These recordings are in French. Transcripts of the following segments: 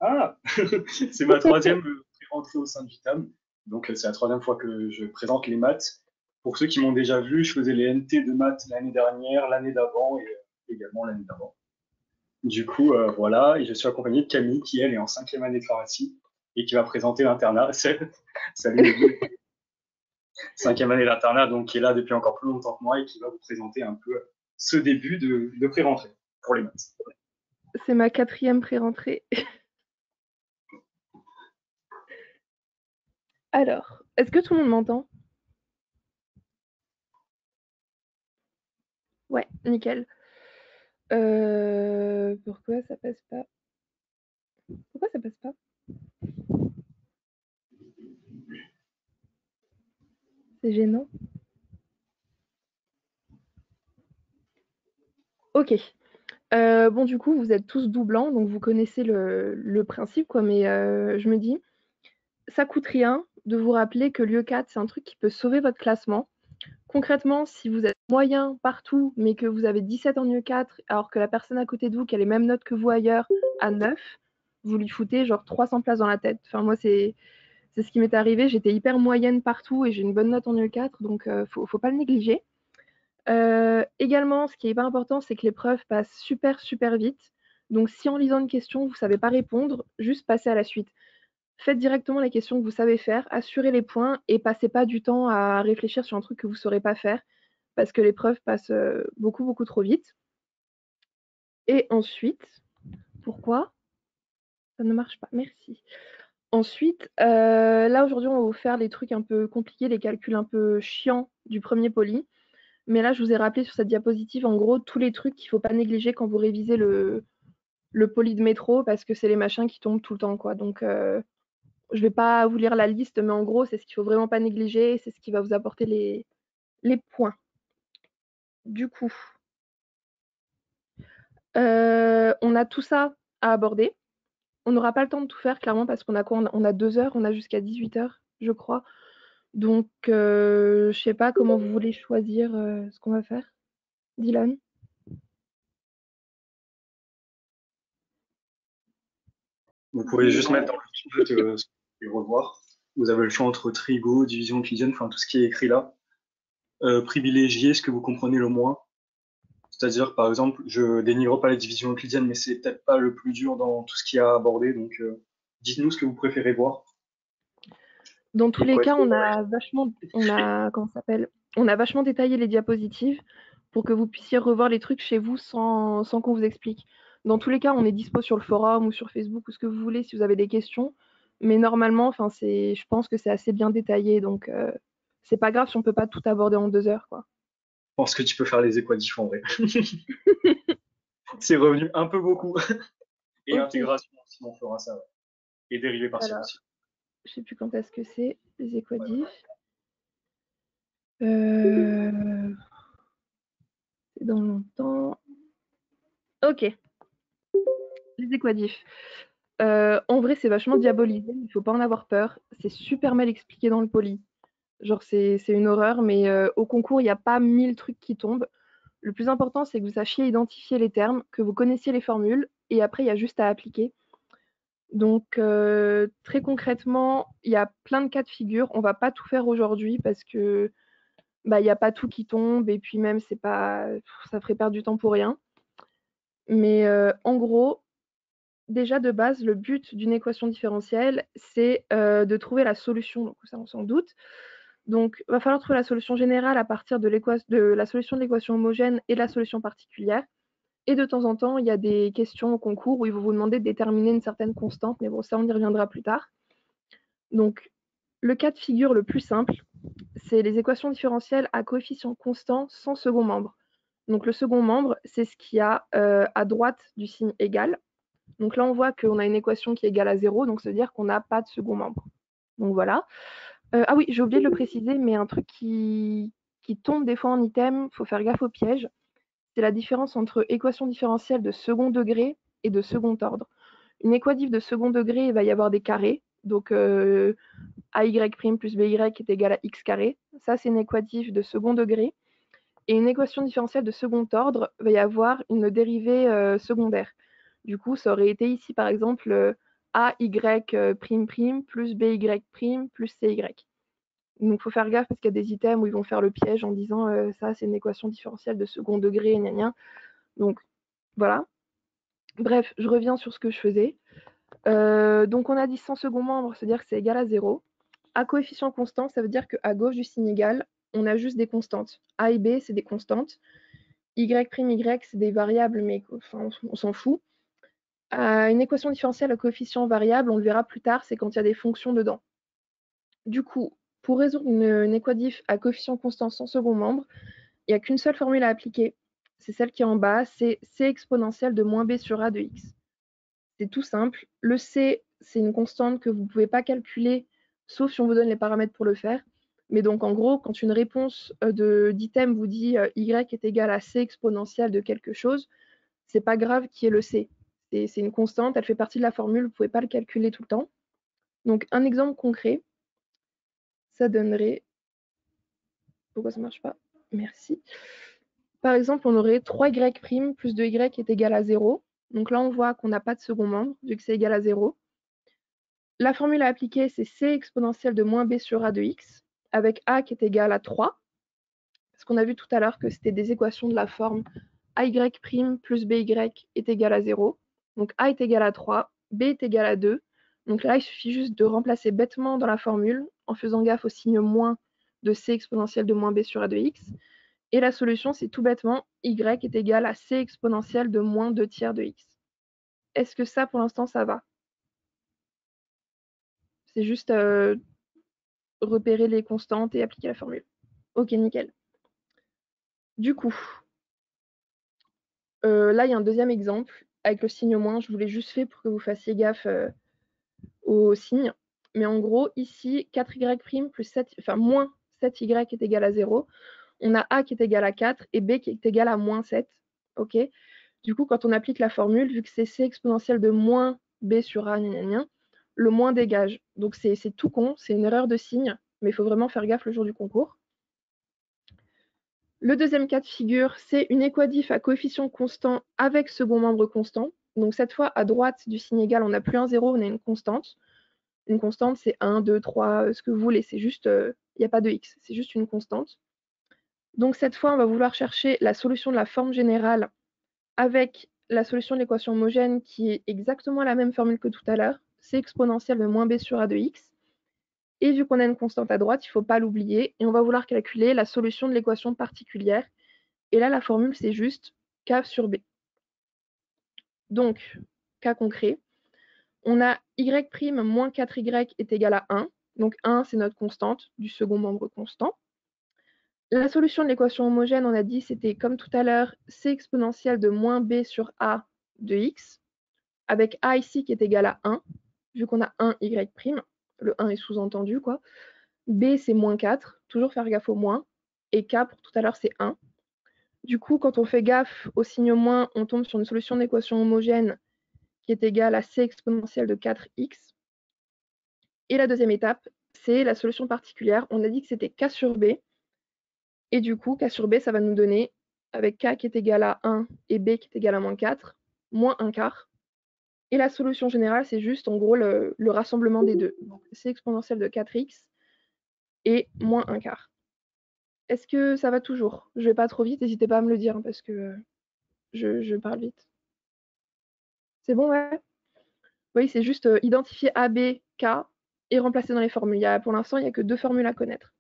Ah, c'est ma troisième rentrée au sein du TAM. Donc, c'est la troisième fois que je présente les maths. Pour ceux qui m'ont déjà vu, je faisais les NT de maths l'année dernière, l'année d'avant et également l'année d'avant. Du coup, voilà, et je suis accompagné de Camille qui, elle, est en cinquième année de pharmacie et qui va présenter l'internat. Salut Evelyne, cinquième année d'internat, donc qui est là depuis encore plus longtemps que moi et qui va vous présenter un peu ce début de pré-rentrée pour les maths. C'est ma quatrième pré-rentrée. Alors, est-ce que tout le monde m'entend? Ouais, nickel. Pourquoi ça passe pas? Pourquoi ça passe pas? C'est gênant. Ok. Bon, du coup, vous êtes tous doublants, donc vous connaissez le principe, quoi. Mais je me dis, ça coûte rien de vous rappeler que l'IE4, c'est un truc qui peut sauver votre classement. Concrètement, si vous êtes moyen partout, mais que vous avez 17 en IE4, alors que la personne à côté de vous, qui a les mêmes notes que vous ailleurs, a 9, vous lui foutez genre 300 places dans la tête. Enfin, moi, c'est ce qui m'est arrivé. J'étais hyper moyenne partout et j'ai une bonne note en IE4, donc faut pas le négliger. Également, ce qui est hyper important, c'est que l'épreuve passe super, super vite. Donc, si en lisant une question, vous ne savez pas répondre, juste passez à la suite. Faites directement les questions que vous savez faire, assurez les points et passez pas du temps à réfléchir sur un truc que vous ne saurez pas faire parce que l'épreuve passe beaucoup, beaucoup trop vite. Et ensuite, pourquoi ça ne marche pas? Merci. Ensuite, là aujourd'hui, on va vous faire les trucs un peu compliqués, les calculs un peu chiants du premier poly. Mais là, je vous ai rappelé sur cette diapositive, en gros, tous les trucs qu'il ne faut pas négliger quand vous révisez le poly de métro, parce que c'est les machins qui tombent tout le temps, quoi. Donc, je ne vais pas vous lire la liste, mais en gros, c'est ce qu'il ne faut vraiment pas négliger, c'est ce qui va vous apporter les points. Du coup, on a tout ça à aborder. On n'aura pas le temps de tout faire, clairement, parce qu'on a quoi? On a 2 heures, on a jusqu'à 18 heures, je crois. Donc, je sais pas comment vous voulez choisir ce qu'on va faire. Dylan? Vous pouvez juste mettre dans le chat ce que vous voulez revoir. Vous avez le choix entre trigo, division euclidienne, enfin tout ce qui est écrit là. Privilégier ce que vous comprenez le moins. C'est-à-dire, par exemple, je dénigre pas la division euclidienne, mais c'est peut-être pas le plus dur dans tout ce qu'il y a à aborder. Donc, dites-nous ce que vous préférez voir. Dans tous Et les quoi cas, être comment ça s'appelle? On a vachement détaillé les diapositives pour que vous puissiez revoir les trucs chez vous sans qu'on vous explique. Dans tous les cas, on est dispo sur le forum ou sur Facebook ou ce que vous voulez si vous avez des questions. Mais normalement, enfin, je pense que c'est assez bien détaillé, donc c'est pas grave si on peut pas tout aborder en 2 heures, quoi. Je pense que tu peux faire les équatifs en vrai. C'est revenu un peu beaucoup. Et Ok. intégration aussi, on fera ça. Ouais. Et dérivés partiels Alors, aussi. je sais plus quand est-ce que c'est les équadifs. Euh, c'est dans longtemps. Ok, les équadifs. En vrai, c'est vachement diabolisé, il faut pas en avoir peur. C'est super mal expliqué dans le poly. Genre, c'est une horreur, mais au concours, il n'y a pas 1000 trucs qui tombent. Le plus important, c'est que vous sachiez identifier les termes, que vous connaissiez les formules, et après, il y a juste à appliquer. Donc, très concrètement, il y a plein de cas de figure. On va pas tout faire aujourd'hui parce que bah, il n'y a pas tout qui tombe, et puis même, c'est pas, ça ferait perdre du temps pour rien. Mais en gros, déjà de base, le but d'une équation différentielle, c'est de trouver la solution. Donc ça, on s'en doute. Donc, il va falloir trouver la solution générale à partir de la solution de l'équation homogène et de la solution particulière. Et de temps en temps, il y a des questions au concours où ils vont vous demander de déterminer une certaine constante, mais bon, ça, on y reviendra plus tard. Donc, le cas de figure le plus simple, c'est les équations différentielles à coefficient constant sans second membre. Donc, le second membre, c'est ce qu'il y a à droite du signe égal. Donc là, on voit qu'on a une équation qui est égale à 0, donc ça veut dire qu'on n'a pas de second membre. Donc voilà. Ah oui, j'ai oublié de le préciser, mais un truc qui tombe des fois en item, il faut faire gaffe au piège, c'est la différence entre équation différentielle de second degré et de second ordre. Une équatif de second degré, il va y avoir des carrés, donc AY' plus BY est égal à X carré. Ça, c'est une équatif de second degré. Et une équation différentielle de second ordre, il va y avoir une dérivée secondaire. Du coup, ça aurait été ici, par exemple, AY prime prime plus BY prime plus CY. Donc, il faut faire gaffe parce qu'il y a des items où ils vont faire le piège en disant ça, c'est une équation différentielle de second degré, gna gna. Donc, voilà. Bref, je reviens sur ce que je faisais. Donc, on a dit sans second membre, c'est-à-dire que c'est égal à 0. À coefficient constant, ça veut dire qu'à gauche du signe égal, on a juste des constantes. A et B, c'est des constantes. Y', Y, c'est des variables, mais enfin, on s'en fout. Une équation différentielle à coefficient variable, on le verra plus tard, c'est quand il y a des fonctions dedans. Du coup, pour résoudre une équadif à coefficient constant sans second membre, il n'y a qu'une seule formule à appliquer. C'est celle qui est en bas, c'est C exponentielle de moins B sur A de X. C'est tout simple. Le C, c'est une constante que vous ne pouvez pas calculer, sauf si on vous donne les paramètres pour le faire. Mais donc, en gros, quand une réponse d'item vous dit Y est égal à C exponentielle de quelque chose, c'est pas grave qui est le C. C'est une constante, elle fait partie de la formule, vous ne pouvez pas le calculer tout le temps. Donc, un exemple concret, ça donnerait... Pourquoi ça ne marche pas? Merci. Par exemple, on aurait 3y' plus 2y est égal à 0. Donc là, on voit qu'on n'a pas de second membre, vu que c'est égal à 0. La formule à appliquer, c'est C exponentielle de moins B sur A de X, avec A qui est égal à 3. Parce qu'on a vu tout à l'heure que c'était des équations de la forme AY' plus BY est égal à 0. Donc A est égal à 3, B est égal à 2. Donc là, il suffit juste de remplacer bêtement dans la formule, en faisant gaffe au signe moins de C exponentielle de moins B sur A de X. Et la solution, c'est tout bêtement Y est égal à C exponentielle de moins 2 tiers de X. Est-ce que ça, pour l'instant, ça va? C'est juste repérer les constantes et appliquer la formule. Ok, nickel. Du coup, là, il y a un deuxième exemple avec le signe moins. Je vous l'ai juste fait pour que vous fassiez gaffe au signe. Mais en gros, ici, 4y' plus 7, enfin, moins 7y est égal à 0. On a A qui est égal à 4 et B qui est égal à moins 7. Ok. Du coup, quand on applique la formule, vu que c'est C exponentielle de moins B sur A, le moins dégage. Donc c'est tout con, c'est une erreur de signe, mais il faut vraiment faire gaffe le jour du concours. Le deuxième cas de figure, c'est une équadif à coefficient constant avec second membre constant. Donc cette fois, à droite du signe égal, on n'a plus un 0, on a une constante. Une constante, c'est 1, 2, 3, ce que vous voulez. C'est juste, il n'y a pas de x, c'est juste une constante. Donc cette fois, on va vouloir chercher la solution de la forme générale avec la solution de l'équation homogène qui est exactement la même formule que tout à l'heure, c exponentielle de moins b sur a de x. Et vu qu'on a une constante à droite, il ne faut pas l'oublier. Et on va vouloir calculer la solution de l'équation particulière. Et là, la formule, c'est juste k sur b. Donc, cas concret, on a y' moins 4y est égal à 1. Donc 1, c'est notre constante du second membre constant. La solution de l'équation homogène, on a dit, c'était comme tout à l'heure, c exponentielle de moins b sur a de x, avec a ici qui est égal à 1, vu qu'on a 1 y', le 1 est sous-entendu, quoi. B, c'est moins 4, toujours faire gaffe au moins, et k, pour tout à l'heure, c'est 1. Du coup, quand on fait gaffe au signe moins, on tombe sur une solution d'équation homogène qui est égale à c exponentielle de 4x. Et la deuxième étape, c'est la solution particulière. On a dit que c'était k sur b, et du coup, k sur b, ça va nous donner, avec k qui est égal à 1 et b qui est égal à moins 4, moins 1 quart. Et la solution générale, c'est juste en gros le rassemblement des deux. Donc c exponentielle de 4x et moins 1 quart. Est-ce que ça va toujours? Je vais pas trop vite, n'hésitez pas à me le dire hein, parce que je parle vite. C'est bon, ouais? Oui, c'est juste identifier A, B, K et remplacer dans les formules. Pour l'instant, il n'y a que 2 formules à connaître.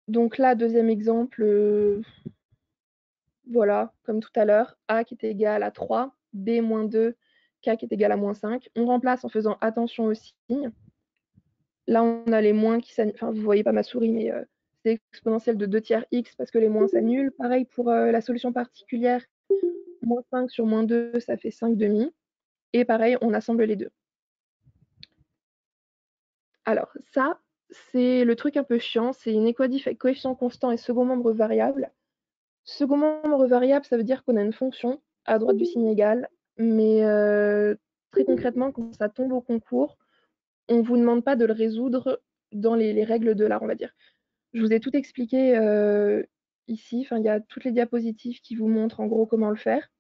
Donc là, deuxième exemple, voilà, comme tout à l'heure, A qui est égal à 3, B moins 2, K qui est égal à moins 5. On remplace en faisant attention aux signes. Là, on a les moins qui s'annulent. Enfin, vous ne voyez pas ma souris, mais c'est exponentielle de 2 tiers x parce que les moins s'annulent. Pareil pour la solution particulière. Moins 5 sur moins 2, ça fait 5 demi. Et pareil, on assemble les deux. Alors, ça, c'est le truc un peu chiant. C'est une équadif avec coefficient constant et second membre variable. Second membre variable, ça veut dire qu'on a une fonction à droite du signe égal. Mais très concrètement, quand ça tombe au concours, on ne vous demande pas de le résoudre dans les règles de l'art, on va dire. Je vous ai tout expliqué ici. Enfin, il y a toutes les diapositives qui vous montrent en gros comment le faire.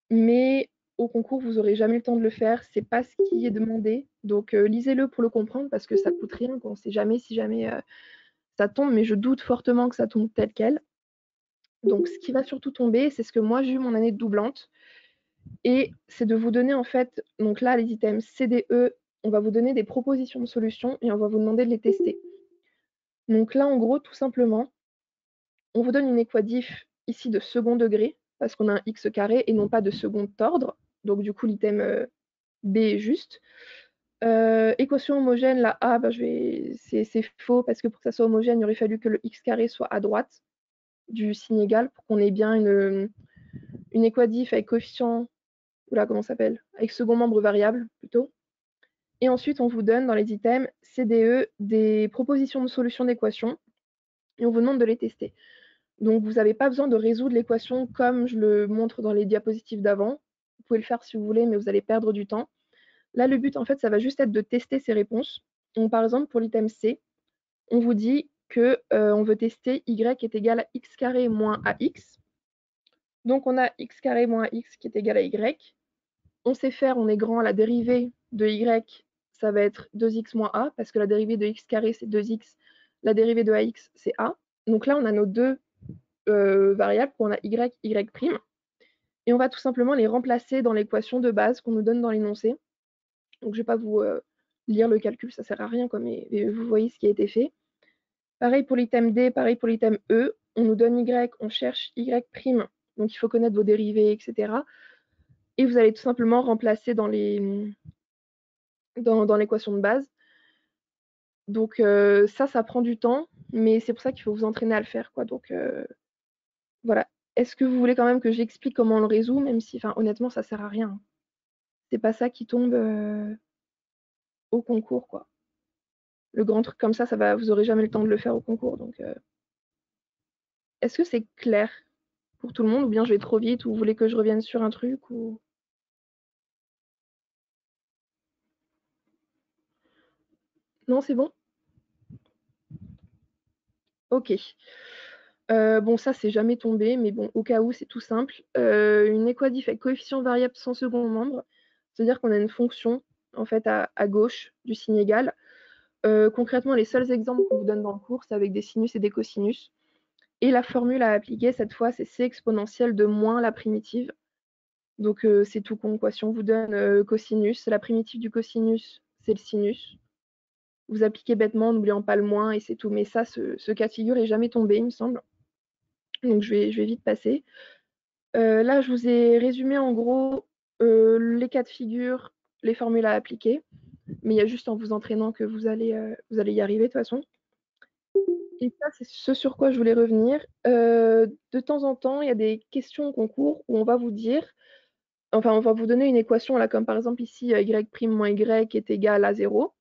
Mais au concours, vous n'aurez jamais le temps de le faire. C'est pas ce qui est demandé. Donc, lisez-le pour le comprendre parce que ça coûte rien. On ne sait jamais si jamais ça tombe, mais je doute fortement que ça tombe tel quel. Donc, ce qui va surtout tomber, c'est ce que moi j'ai eu mon année de doublante. Et c'est de vous donner en fait, donc là, les items CDE, on va vous donner des propositions de solutions et on va vous demander de les tester. Donc là, en gros, tout simplement, on vous donne une équadif ici de second degré, parce qu'on a un x carré et non pas de second ordre. Donc du coup, l'item B est juste. Équation homogène, la A, bah, c'est faux, parce que pour que ça soit homogène, il aurait fallu que le x carré soit à droite du signe égal, pour qu'on ait bien une équadif avec coefficient, oula, comment ça s'appelle, avec second membre variable, plutôt. Et ensuite, on vous donne dans les items CDE des propositions de solutions d'équations, et on vous demande de les tester. Donc, vous n'avez pas besoin de résoudre l'équation comme je le montre dans les diapositives d'avant. Vous pouvez le faire si vous voulez, mais vous allez perdre du temps. Là, le but, en fait, ça va juste être de tester ces réponses. Donc, par exemple, pour l'item C, on vous dit qu'on veut tester y est égal à x carré moins ax. Donc, on a x carré moins ax qui est égal à y. On sait faire, on est grand, la dérivée de y, ça va être 2x moins a, parce que la dérivée de x carré, c'est 2x. La dérivée de ax, c'est a. Donc là, on a nos deux variables, on a y, y', et on va tout simplement les remplacer dans l'équation de base qu'on nous donne dans l'énoncé. Donc je ne vais pas vous lire le calcul, ça ne sert à rien, mais vous voyez ce qui a été fait. Pareil pour l'item D, pareil pour l'item E, on nous donne y, on cherche y', donc il faut connaître vos dérivés, etc. Et vous allez tout simplement remplacer dans l'équation de base. Donc ça prend du temps, mais c'est pour ça qu'il faut vous entraîner à le faire, quoi. Donc voilà. Est-ce que vous voulez quand même que j'explique comment on le résout, même si, honnêtement, ça sert à rien. C'est pas ça qui tombe au concours, quoi. Le grand truc comme ça vous aurez jamais le temps de le faire au concours. Donc, est-ce que c'est clair pour tout le monde, ou bien je vais trop vite, ou vous voulez que je revienne sur un truc, ou... Non, c'est bon? Ok. Bon, ça, c'est jamais tombé, mais bon, au cas où, c'est tout simple. Une équadif avec coefficient variable sans second membre, c'est-à-dire qu'on a une fonction, en fait, à gauche du signe égal. Concrètement, les seuls exemples qu'on vous donne dans le cours, c'est avec des sinus et des cosinus. Et la formule à appliquer, cette fois, c'est c exponentielle de moins la primitive. Donc, c'est tout con, quoi. Si on vous donne cosinus, la primitive du cosinus, c'est le sinus. Vous appliquez bêtement en n'oubliant pas le moins, et c'est tout. Mais ça, ce cas de figure n'est jamais tombé, il me semble. Donc, je vais vite passer. Là, je vous ai résumé, en gros, les cas de figure, les formules à appliquer. Mais il y a juste en vous entraînant que vous allez y arriver, de toute façon. Et ça, c'est ce sur quoi je voulais revenir. De temps en temps, il y a des questions au concours où on va vous dire, enfin, on va vous donner une équation, là, comme par exemple ici, y' moins y est égal à 0.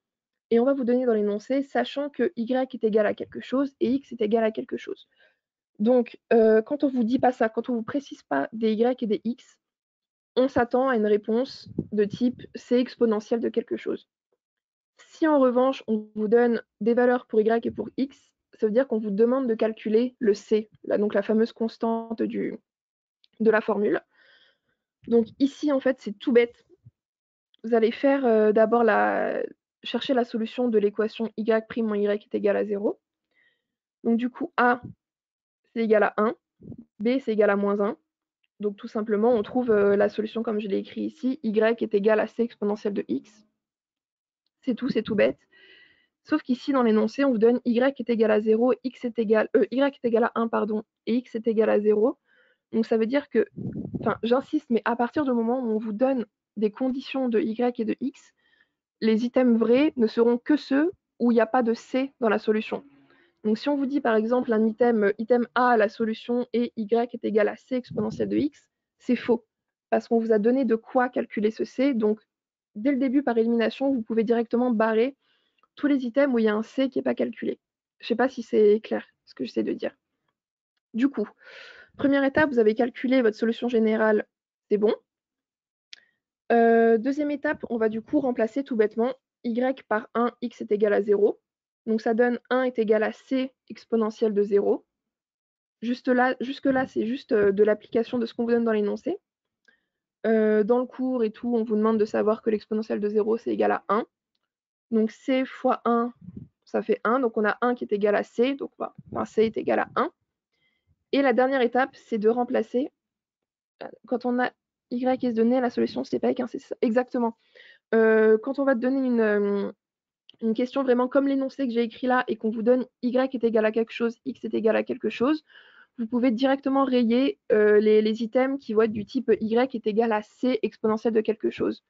Et on va vous donner dans l'énoncé, sachant que y est égal à quelque chose et x est égal à quelque chose. Donc, quand on vous dit pas ça, quand on vous précise pas des y et des x, on s'attend à une réponse de type c exponentielle de quelque chose. Si en revanche, on vous donne des valeurs pour y et pour x, ça veut dire qu'on vous demande de calculer le c, là, donc la fameuse constante de la formule. Donc ici, en fait, c'est tout bête. Vous allez faire d'abord chercher la solution de l'équation y' moins y est égal à 0. Donc du coup, a, c'est égal à 1, b, c'est égal à moins 1. Donc tout simplement, on trouve la solution comme je l'ai écrit ici, y est égal à c exponentielle de x. C'est tout bête. Sauf qu'ici, dans l'énoncé, on vous donne y est égal à 0, y est égal à 1, pardon, et x est égal à 0. Donc ça veut dire que, j'insiste, mais à partir du moment où on vous donne des conditions de y et de x, les items vrais ne seront que ceux où il n'y a pas de c dans la solution. Donc si on vous dit par exemple un item A, la solution et y est égal à c exponentielle de x, c'est faux, parce qu'on vous a donné de quoi calculer ce c. Donc dès le début, par élimination, vous pouvez directement barrer tous les items où il y a un c qui n'est pas calculé. Je ne sais pas si c'est clair ce que j'essaie de dire. Du coup, première étape, vous avez calculé votre solution générale, c'est bon. Deuxième étape, on va du coup remplacer tout bêtement y par 1, x est égal à 0. Donc ça donne 1 est égal à c exponentielle de 0. Jusque là, c'est juste de l'application de ce qu'on vous donne dans l'énoncé. Dans le cours et tout, on vous demande de savoir que l'exponentielle de 0, c'est égal à 1. Donc c fois 1, ça fait 1. Donc on a 1 qui est égal à c, donc c est égal à 1. Et la dernière étape, c'est de remplacer, quand on a y est donné, la solution, c'est pas avec un c, exactement. Quand on va te donner une question vraiment comme l'énoncé que j'ai écrit là et qu'on vous donne y est égal à quelque chose, x est égal à quelque chose, vous pouvez directement rayer les items qui vont être du type y est égal à c exponentielle de quelque chose.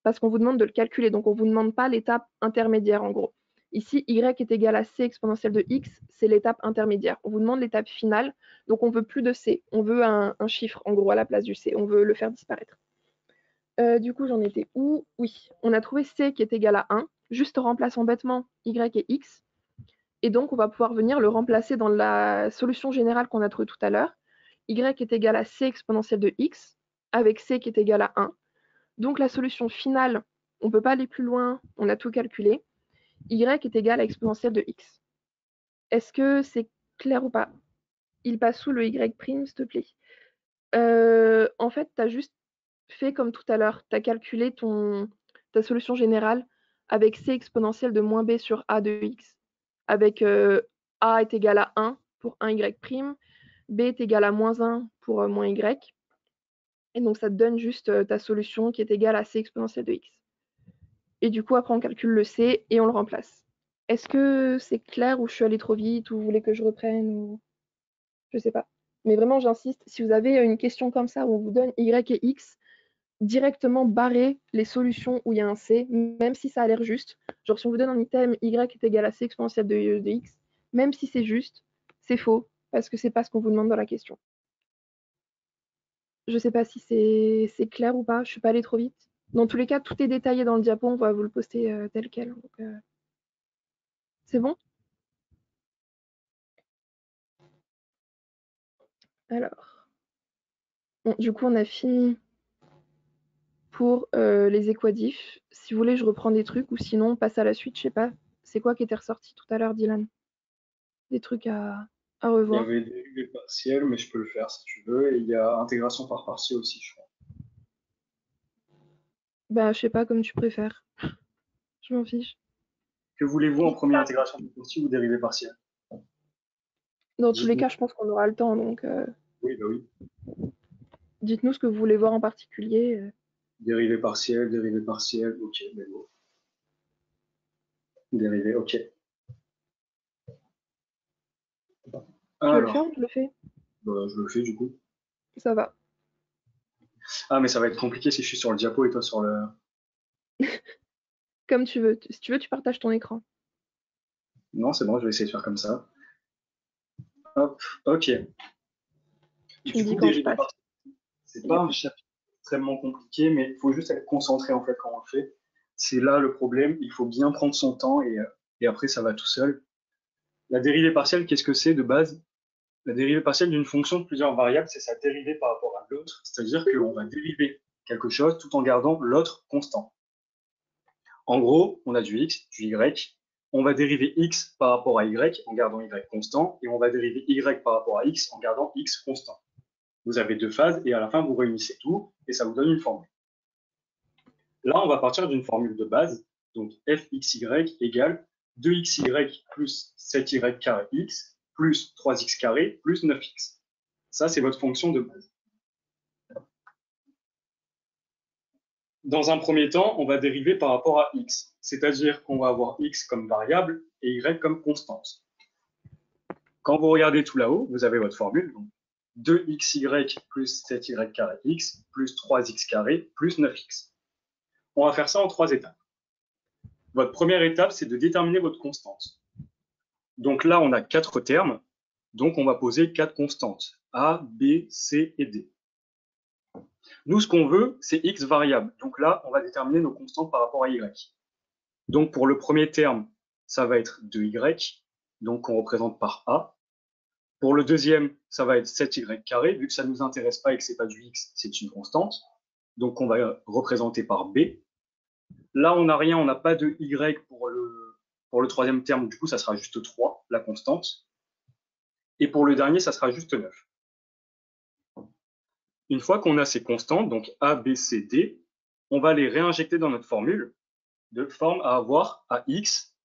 Parce qu'on vous demande de le calculer, donc on ne vous demande pas l'étape intermédiaire en gros. Ici, y est égal à c exponentielle de x, c'est l'étape intermédiaire. On vous demande l'étape finale, donc on ne veut plus de c, on veut un chiffre en gros à la place du c, on veut le faire disparaître. Du coup, j'en étais où? Oui, on a trouvé c qui est égal à 1, juste en remplaçant bêtement y et x. Et donc, on va pouvoir venir le remplacer dans la solution générale qu'on a trouvée tout à l'heure. Y est égal à c exponentielle de x, avec c qui est égal à 1. Donc, la solution finale, on ne peut pas aller plus loin, on a tout calculé. Y est égal à exponentielle de x. Est-ce que c'est clair ou pas? Il passe sous le y', s'il te plaît. En fait, tu as juste fait comme tout à l'heure. Tu as calculé ta solution générale avec c exponentielle de moins b sur a de x. Avec a est égal à 1 pour 1y', b est égal à moins 1 pour moins y. Et donc, ça te donne juste ta solution qui est égale à c exponentielle de x. Et du coup, après, on calcule le c et on le remplace. Est-ce que c'est clair ou je suis allée trop vite ou vous voulez que je reprenne ou... Je sais pas. Mais vraiment, j'insiste, si vous avez une question comme ça où on vous donne y et x, directement barrer les solutions où il y a un c, même si ça a l'air juste. Genre, si on vous donne un item y est égal à c exponentielle de x, même si c'est juste, c'est faux, parce que c'est pas ce qu'on vous demande dans la question. Je sais pas si c'est clair ou pas, je suis pas allée trop vite. Dans tous les cas, tout est détaillé dans le diapo, on va vous le poster tel quel. Donc, c'est bon? Alors, bon, du coup, on a fini pour les équadifs. Si vous voulez, je reprends des trucs ou sinon, on passe à la suite. Je sais pas. C'est quoi qui était ressorti tout à l'heure, Dylan? Des trucs à Il y revoir. avait dérivés partiels, mais je peux le faire si tu veux. Et il y a intégration par partiel aussi, je crois. Bah, je sais pas, comme tu préfères. Je m'en fiche. Que voulez-vous en premier, intégration par partiel ou dérivés partiels? Dans tous les Dites-nous. cas, je pense qu'on aura le temps. Donc, Oui, bah oui. dites-nous ce que vous voulez voir en particulier. Dérivé partiel, ok, mais bon. Dérivé, ok. Tu veux le faire Alors, ou je le fais? bah, je le fais du coup. Ça va. Ah, mais ça va être compliqué si je suis sur le diapo et toi sur le. Comme tu veux. Si tu veux, tu partages ton écran. Non, c'est bon, je vais essayer de faire comme ça. Hop, ok. Tu me Du dis coup, quand je dérivé passe. partiel, c'est pas un chapitre extrêmement compliqué, mais il faut juste être concentré en fait quand on le fait. C'est là le problème, il faut bien prendre son temps et après ça va tout seul. La dérivée partielle, qu'est-ce que c'est de base? La dérivée partielle d'une fonction de plusieurs variables, c'est sa dérivée par rapport à l'autre, c'est-à-dire qu'on va dériver quelque chose tout en gardant l'autre constant. En gros, on a du x, du y, on va dériver x par rapport à y en gardant y constant, et on va dériver y par rapport à x en gardant x constant. Vous avez deux phases, et à la fin, vous réunissez tout, et ça vous donne une formule. Là, on va partir d'une formule de base, donc fxy égale 2xy plus 7y carré x plus 3x carré plus 9x. Ça, c'est votre fonction de base. Dans un premier temps, on va dériver par rapport à x, c'est-à-dire qu'on va avoir x comme variable et y comme constante. Quand vous regardez tout là-haut, vous avez votre formule, donc 2xy plus 7y carré x plus 3x carré plus 9x. On va faire ça en 3 étapes. Votre première étape, c'est de déterminer votre constante. Donc là, on a 4 termes, donc on va poser 4 constantes, a, b, c et d. Nous, ce qu'on veut, c'est x variable. Donc là, on va déterminer nos constantes par rapport à y. Donc pour le premier terme, ça va être 2y, donc on représente par a. Pour le deuxième, ça va être 7y carré, vu que ça ne nous intéresse pas et que ce n'est pas du x, c'est une constante. Donc on va représenter par b. Là, on n'a rien, on n'a pas de y pour le troisième terme, du coup, ça sera juste 3, la constante. Et pour le dernier, ça sera juste 9. Une fois qu'on a ces constantes, donc A, B, C, D, on va les réinjecter dans notre formule de forme à avoir AX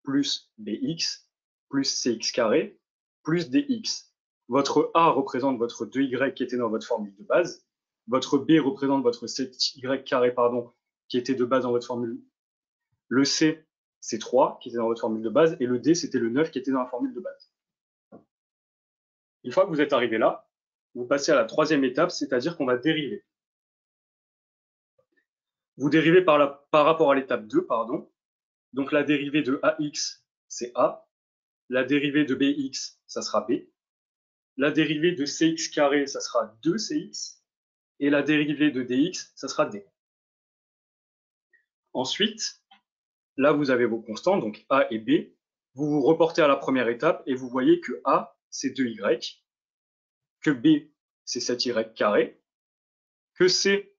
plus BX plus CX carré plus DX. Votre A représente votre 2Y qui était dans votre formule de base. Votre B représente votre 7Y carré, pardon, qui était de base dans votre formule. Le C, c'est 3 qui était dans votre formule de base. Et le D, c'était le 9 qui était dans la formule de base. Une fois que vous êtes arrivé là, vous passez à la troisième étape, c'est-à-dire qu'on va dériver. Vous dérivez par rapport à l'étape 2, pardon. Donc la dérivée de AX, c'est A. La dérivée de BX, ça sera B. La dérivée de CX carré, ça sera 2CX. Et la dérivée de DX, ça sera D. Ensuite, là, vous avez vos constants, donc A et B. Vous vous reportez à la première étape et vous voyez que A, c'est 2Y, que B, c'est 7Y carré, que C,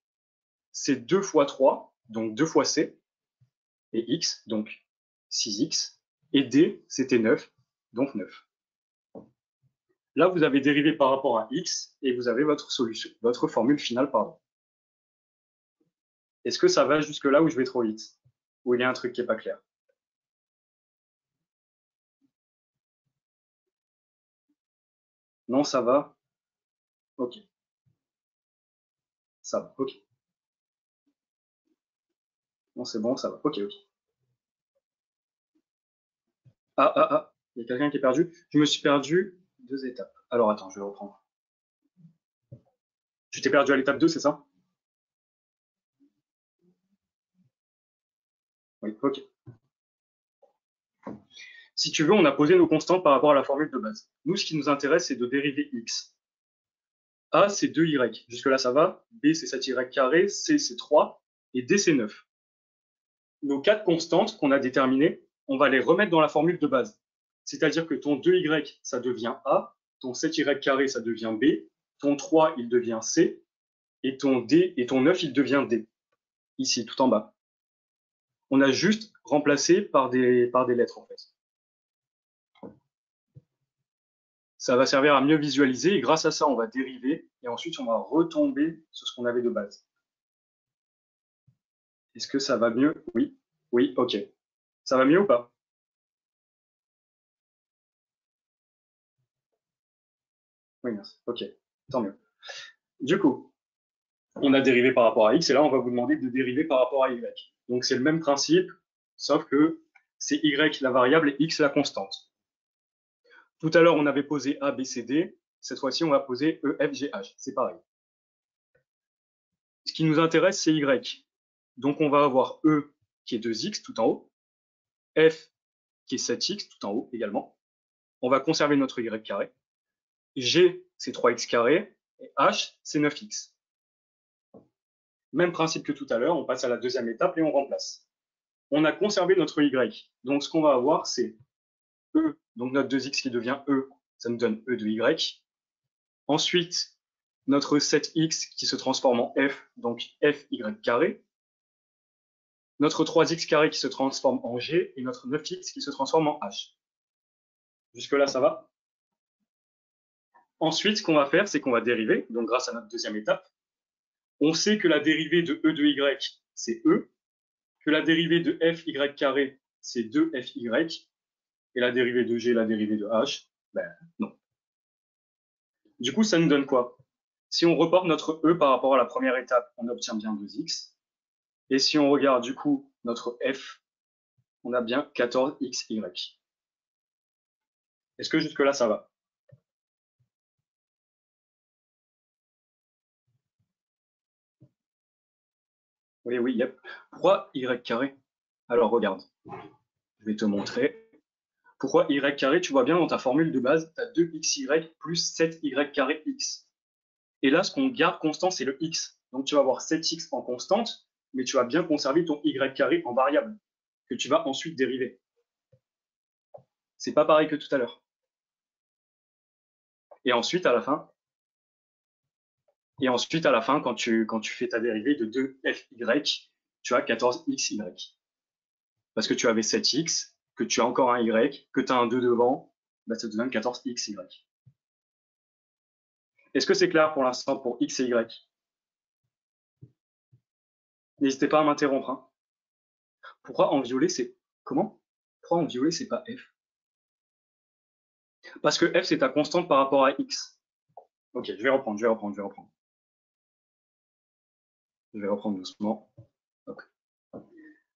c'est 2 fois 3, donc 2 fois C, et X, donc 6X, et D, c'était 9, donc 9. Là, vous avez dérivé par rapport à X et vous avez votre solution, votre formule finale, pardon. Est-ce que ça va jusque là où je vais trop vite? Ou il y a un truc qui n'est pas clair? Non, ça va? Ok. Ça va, ok. Non, c'est bon, ça va. Ok, ok. Il y a quelqu'un qui est perdu. Je me suis perdu 2 étapes. Alors attends, je vais reprendre. Tu t'es perdu à l'étape 2, c'est ça? Oui, ok. Si tu veux, on a posé nos constantes par rapport à la formule de base. Nous, ce qui nous intéresse, c'est de dériver x. A, c'est 2y. Jusque-là, ça va. B, c'est 7y carré. C, c'est 3. Et D, c'est 9. Nos 4 constantes qu'on a déterminées, on va les remettre dans la formule de base. C'est-à-dire que ton 2y, ça devient A. Ton 7y carré, ça devient B. Ton 3, il devient C. Et ton D et ton 9, il devient D. Ici, tout en bas. On a juste remplacé par des lettres, en fait. Ça va servir à mieux visualiser et grâce à ça, on va dériver et ensuite on va retomber sur ce qu'on avait de base. Est-ce que ça va mieux? Oui. Oui, ok. Ça va mieux ou pas? Oui, merci. Ok, tant mieux. Du coup, on a dérivé par rapport à x et là, on va vous demander de dériver par rapport à y. Donc c'est le même principe, sauf que c'est y la variable et x la constante. Tout à l'heure, on avait posé A, B, C, D. Cette fois-ci, on va poser E, F, G, H. C'est pareil. Ce qui nous intéresse, c'est Y. Donc, on va avoir E qui est 2x tout en haut, F qui est 7x tout en haut également. On va conserver notre Y carré. G, c'est 3x carré. Et H, c'est 9x. Même principe que tout à l'heure, on passe à la deuxième étape et on remplace. On a conservé notre Y. Donc, ce qu'on va avoir, c'est E, donc notre 2x qui devient E, ça nous donne E de Y. Ensuite, notre 7x qui se transforme en F, donc FY carré. Notre 3x carré qui se transforme en G et notre 9x qui se transforme en H. Jusque-là, ça va? Ensuite, ce qu'on va faire, c'est qu'on va dériver, donc grâce à notre deuxième étape. On sait que la dérivée de E de Y, c'est E, que la dérivée de FY carré, c'est 2FY, et la dérivée de G, la dérivée de H, ben non. Du coup, ça nous donne quoi? Si on reporte notre E par rapport à la première étape, on obtient bien 2x. Et si on regarde du coup notre F, on a bien 14xy. Est-ce que jusque-là, ça va? Oui, oui, yep. Pourquoi y carré? Alors regarde, je vais te montrer. Pourquoi y carré? Tu vois bien dans ta formule de base, tu as 2xy plus 7y carré x. Et là, ce qu'on garde constant, c'est le x. Donc tu vas avoir 7x en constante, mais tu vas bien conserver ton y carré en variable, que tu vas ensuite dériver. C'est pas pareil que tout à l'heure. Et ensuite, à la fin, quand tu fais ta dérivée de 2fy, tu as 14xy. Parce que tu avais 7x, que tu as encore un y, que tu as un 2 devant, bah, ça te donne 14xy. Est-ce que c'est clair pour l'instant pour X et Y? N'hésitez pas à m'interrompre. Hein. Pourquoi en violet, c'est... Comment? Pourquoi en violet, c'est pas F? Parce que F, c'est ta constante par rapport à X. Ok, je vais reprendre. Je vais reprendre doucement. Hop.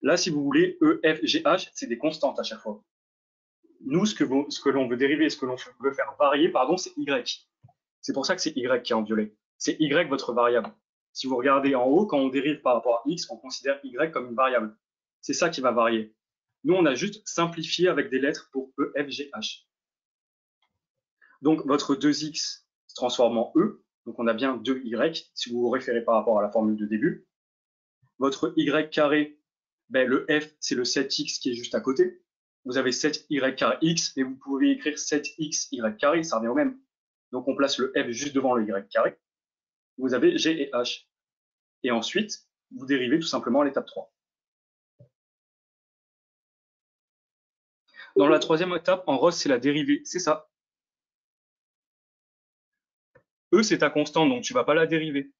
Là, si vous voulez, E, F, G, H, c'est des constantes à chaque fois. Nous, ce que l'on veut dériver, ce que l'on veut faire varier, pardon, c'est Y. C'est pour ça que c'est Y qui est en violet. C'est Y votre variable. Si vous regardez en haut, quand on dérive par rapport à X, on considère Y comme une variable. C'est ça qui va varier. Nous, on a juste simplifié avec des lettres pour E, F, G, H. Donc, votre 2X se transforme en E. Donc, on a bien 2Y, si vous vous référez par rapport à la formule de début. Votre Y carré, ben, le F, c'est le 7X qui est juste à côté. Vous avez 7Y carré X, et vous pouvez écrire 7XY carré, ça revient au même. Donc, on place le F juste devant le Y carré. Vous avez G et H. Et ensuite, vous dérivez tout simplement à l'étape 3. Dans la troisième étape, en rose, c'est la dérivée. C'est ça. E, c'est ta constante, donc tu ne vas pas la dériver.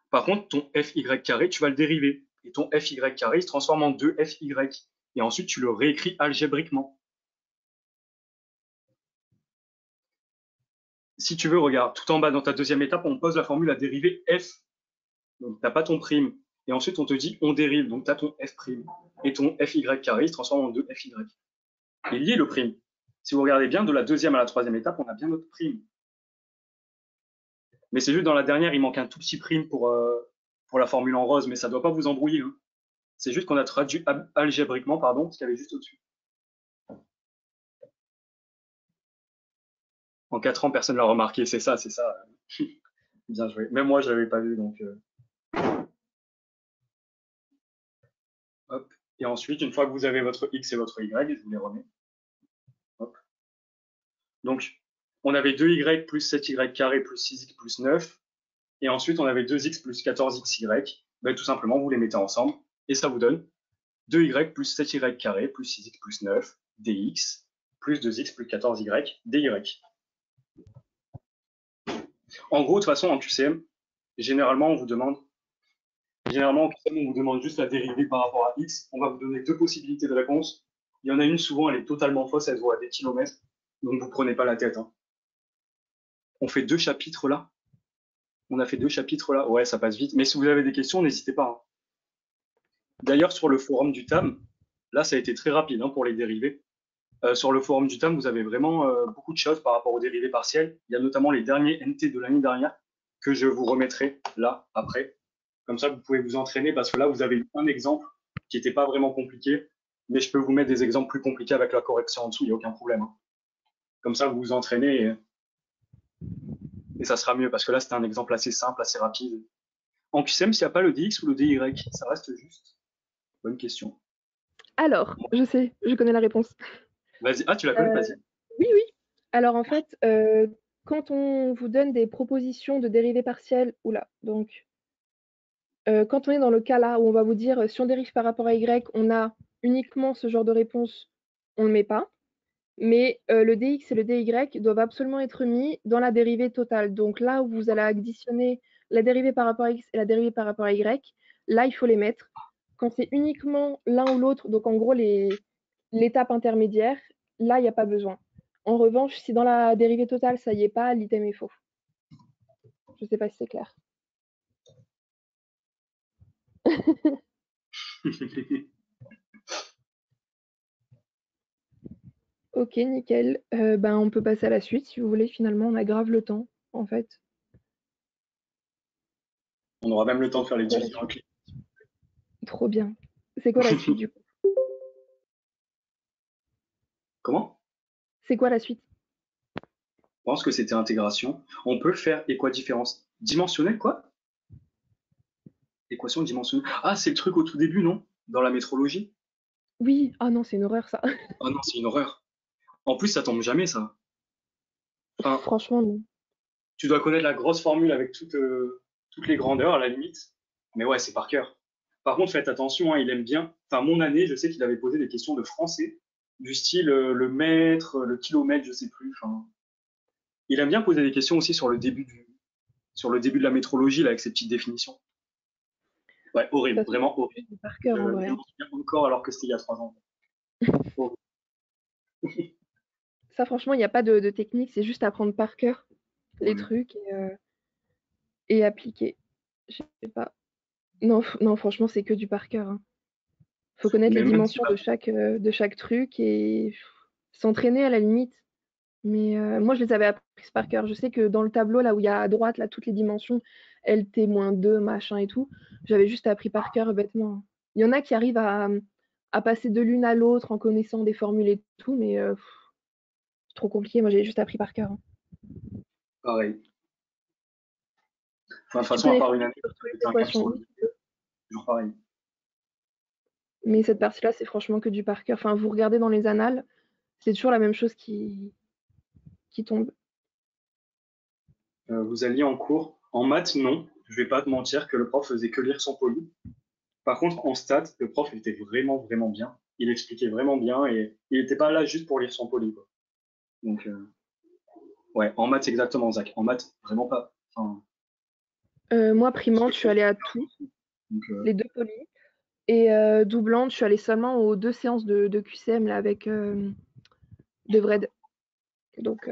Par contre, ton FY carré, tu vas le dériver. Et ton FY carré, il se transforme en 2FY. Et ensuite, tu le réécris algébriquement. Si tu veux, regarde, tout en bas dans ta deuxième étape, on pose la formule à dériver F. Donc, tu n'as pas ton prime. Et ensuite, on te dit, on dérive. Donc, tu as ton F prime. Et ton FY carré, il se transforme en 2FY. Et lié le prime. Si vous regardez bien, de la deuxième à la troisième étape, on a bien notre prime. Mais c'est juste dans la dernière, il manque un tout petit prime pour la formule en rose, mais ça ne doit pas vous embrouiller. Hein. C'est juste qu'on a traduit algébriquement, pardon, ce qu'il y avait juste au-dessus. En 4 ans, personne ne l'a remarqué, c'est ça, c'est ça. Bien joué. Même moi, je ne l'avais pas vu, donc... Hop. Et ensuite, une fois que vous avez votre X et votre Y, je vous les remets. Hop. Donc, on avait 2Y plus 7Y carré plus 6X plus 9. Et ensuite, on avait 2X plus 14XY. Ben, tout simplement, vous les mettez ensemble. Et ça vous donne 2Y plus 7Y carré plus 6X plus 9 dx plus 2X plus 14Y dy. En gros, de toute façon, en QCM, généralement, on vous demande juste la dérivée par rapport à X. On va vous donner deux possibilités de réponse. Il y en a une, souvent, elle est totalement fausse, elle se voit à des kilomètres. Donc, vous prenez pas la tête. Hein. On fait 2 chapitres là. On a fait 2 chapitres là. Ouais, ça passe vite. Mais si vous avez des questions, n'hésitez pas. Hein. D'ailleurs, sur le forum du TAM, là, ça a été très rapide hein, pour les dérivés. Sur le forum du TAM, vous avez vraiment beaucoup de choses par rapport aux dérivés partiels. Il y a notamment les derniers NT de l'année dernière que je vous remettrai là, après. Comme ça, vous pouvez vous entraîner parce que là, vous avez un exemple qui n'était pas vraiment compliqué, mais je peux vous mettre des exemples plus compliqués avec la correction en dessous, il n'y a aucun problème. Hein. Comme ça, vous vous entraînez et ça sera mieux parce que là, c'était un exemple assez simple, assez rapide. En QCM, s'il n'y a pas le DX ou le DY, ça reste juste. Bonne question. Alors, je sais, je connais la réponse. Vas-y. Ah, tu la connais? Vas-y. Oui, oui. Alors, en fait, quand on vous donne des propositions de dérivées partielles, donc, quand on est dans le cas là où on va vous dire si on dérive par rapport à Y, on a uniquement ce genre de réponse, on ne le met pas. Mais le dx et le dy doivent absolument être mis dans la dérivée totale. Donc là où vous allez additionner la dérivée par rapport à x et la dérivée par rapport à y, là, il faut les mettre. Quand c'est uniquement l'un ou l'autre, donc en gros l'étape intermédiaire, là, il n'y a pas besoin. En revanche, si dans la dérivée totale, ça y est pas, l'item est faux. Je ne sais pas si c'est clair. Ok, nickel. On peut passer à la suite si vous voulez. Finalement, on a grave le temps, en fait. On aura même le temps de faire les divisions en clé. Trop bien. C'est quoi la suite du coup? Comment? C'est quoi la suite? Je pense que c'était intégration. On peut faire équadifférence dimensionnelle, quoi? Équation dimensionnelle. Ah, c'est le truc au tout début, non? Dans la métrologie? Oui, ah non, c'est une horreur ça. Ah non, c'est une horreur. En plus, ça tombe jamais, ça. Enfin, Franchement, non. tu dois connaître la grosse formule avec toutes les grandeurs, à la limite. Mais ouais, c'est par cœur. Par contre, faites attention, hein, il aime bien. Enfin, mon année, je sais qu'il avait posé des questions de français, du style le mètre, le kilomètre, je sais plus. Enfin, Il aime bien poser des questions aussi sur le début de la métrologie, là, avec ses petites définitions. Ouais, horrible, De toute façon, vraiment horrible. c'est par cœur en Je vrai. m'en souviens encore alors que c'était il y a 3 ans. Horrible. Ça, franchement, il n'y a pas de technique, c'est juste apprendre par cœur les Ouais. trucs et appliquer. Je sais pas. Non, non, franchement, c'est que du par cœur, hein. Faut connaître les Mais même si dimensions de chaque truc et s'entraîner à la limite. Mais moi, je les avais apprises par cœur. Je sais que dans le tableau, là où il y a à droite, là, toutes les dimensions, LT-2, machin et tout, j'avais juste appris par cœur bêtement. Il y en a qui arrivent à passer de l'une à l'autre en connaissant des formules et tout, mais c'est trop compliqué. Moi, j'ai juste appris par cœur, hein. pareil. Enfin, de toute Si tu façon, à connais part une année, surtout les c'était un cap équations, sur oui, le toujours pareil. mais cette partie-là, c'est franchement que du par cœur. Enfin, vous regardez dans les annales, c'est toujours la même chose qui tombe. Vous alliez en cours. En maths, non. Je vais pas te mentir que le prof faisait que lire son poly. Par contre, en stats, le prof était vraiment, vraiment bien. Il expliquait vraiment bien et il n'était pas là juste pour lire son poly, quoi. Donc, ouais, en maths, exactement, Zach. En maths, vraiment pas. Enfin, Moi, primante, je suis allée à tout, donc, les 2 polys. Et doublante, je suis allée seulement aux 2 séances de QCM là avec de Vred. Donc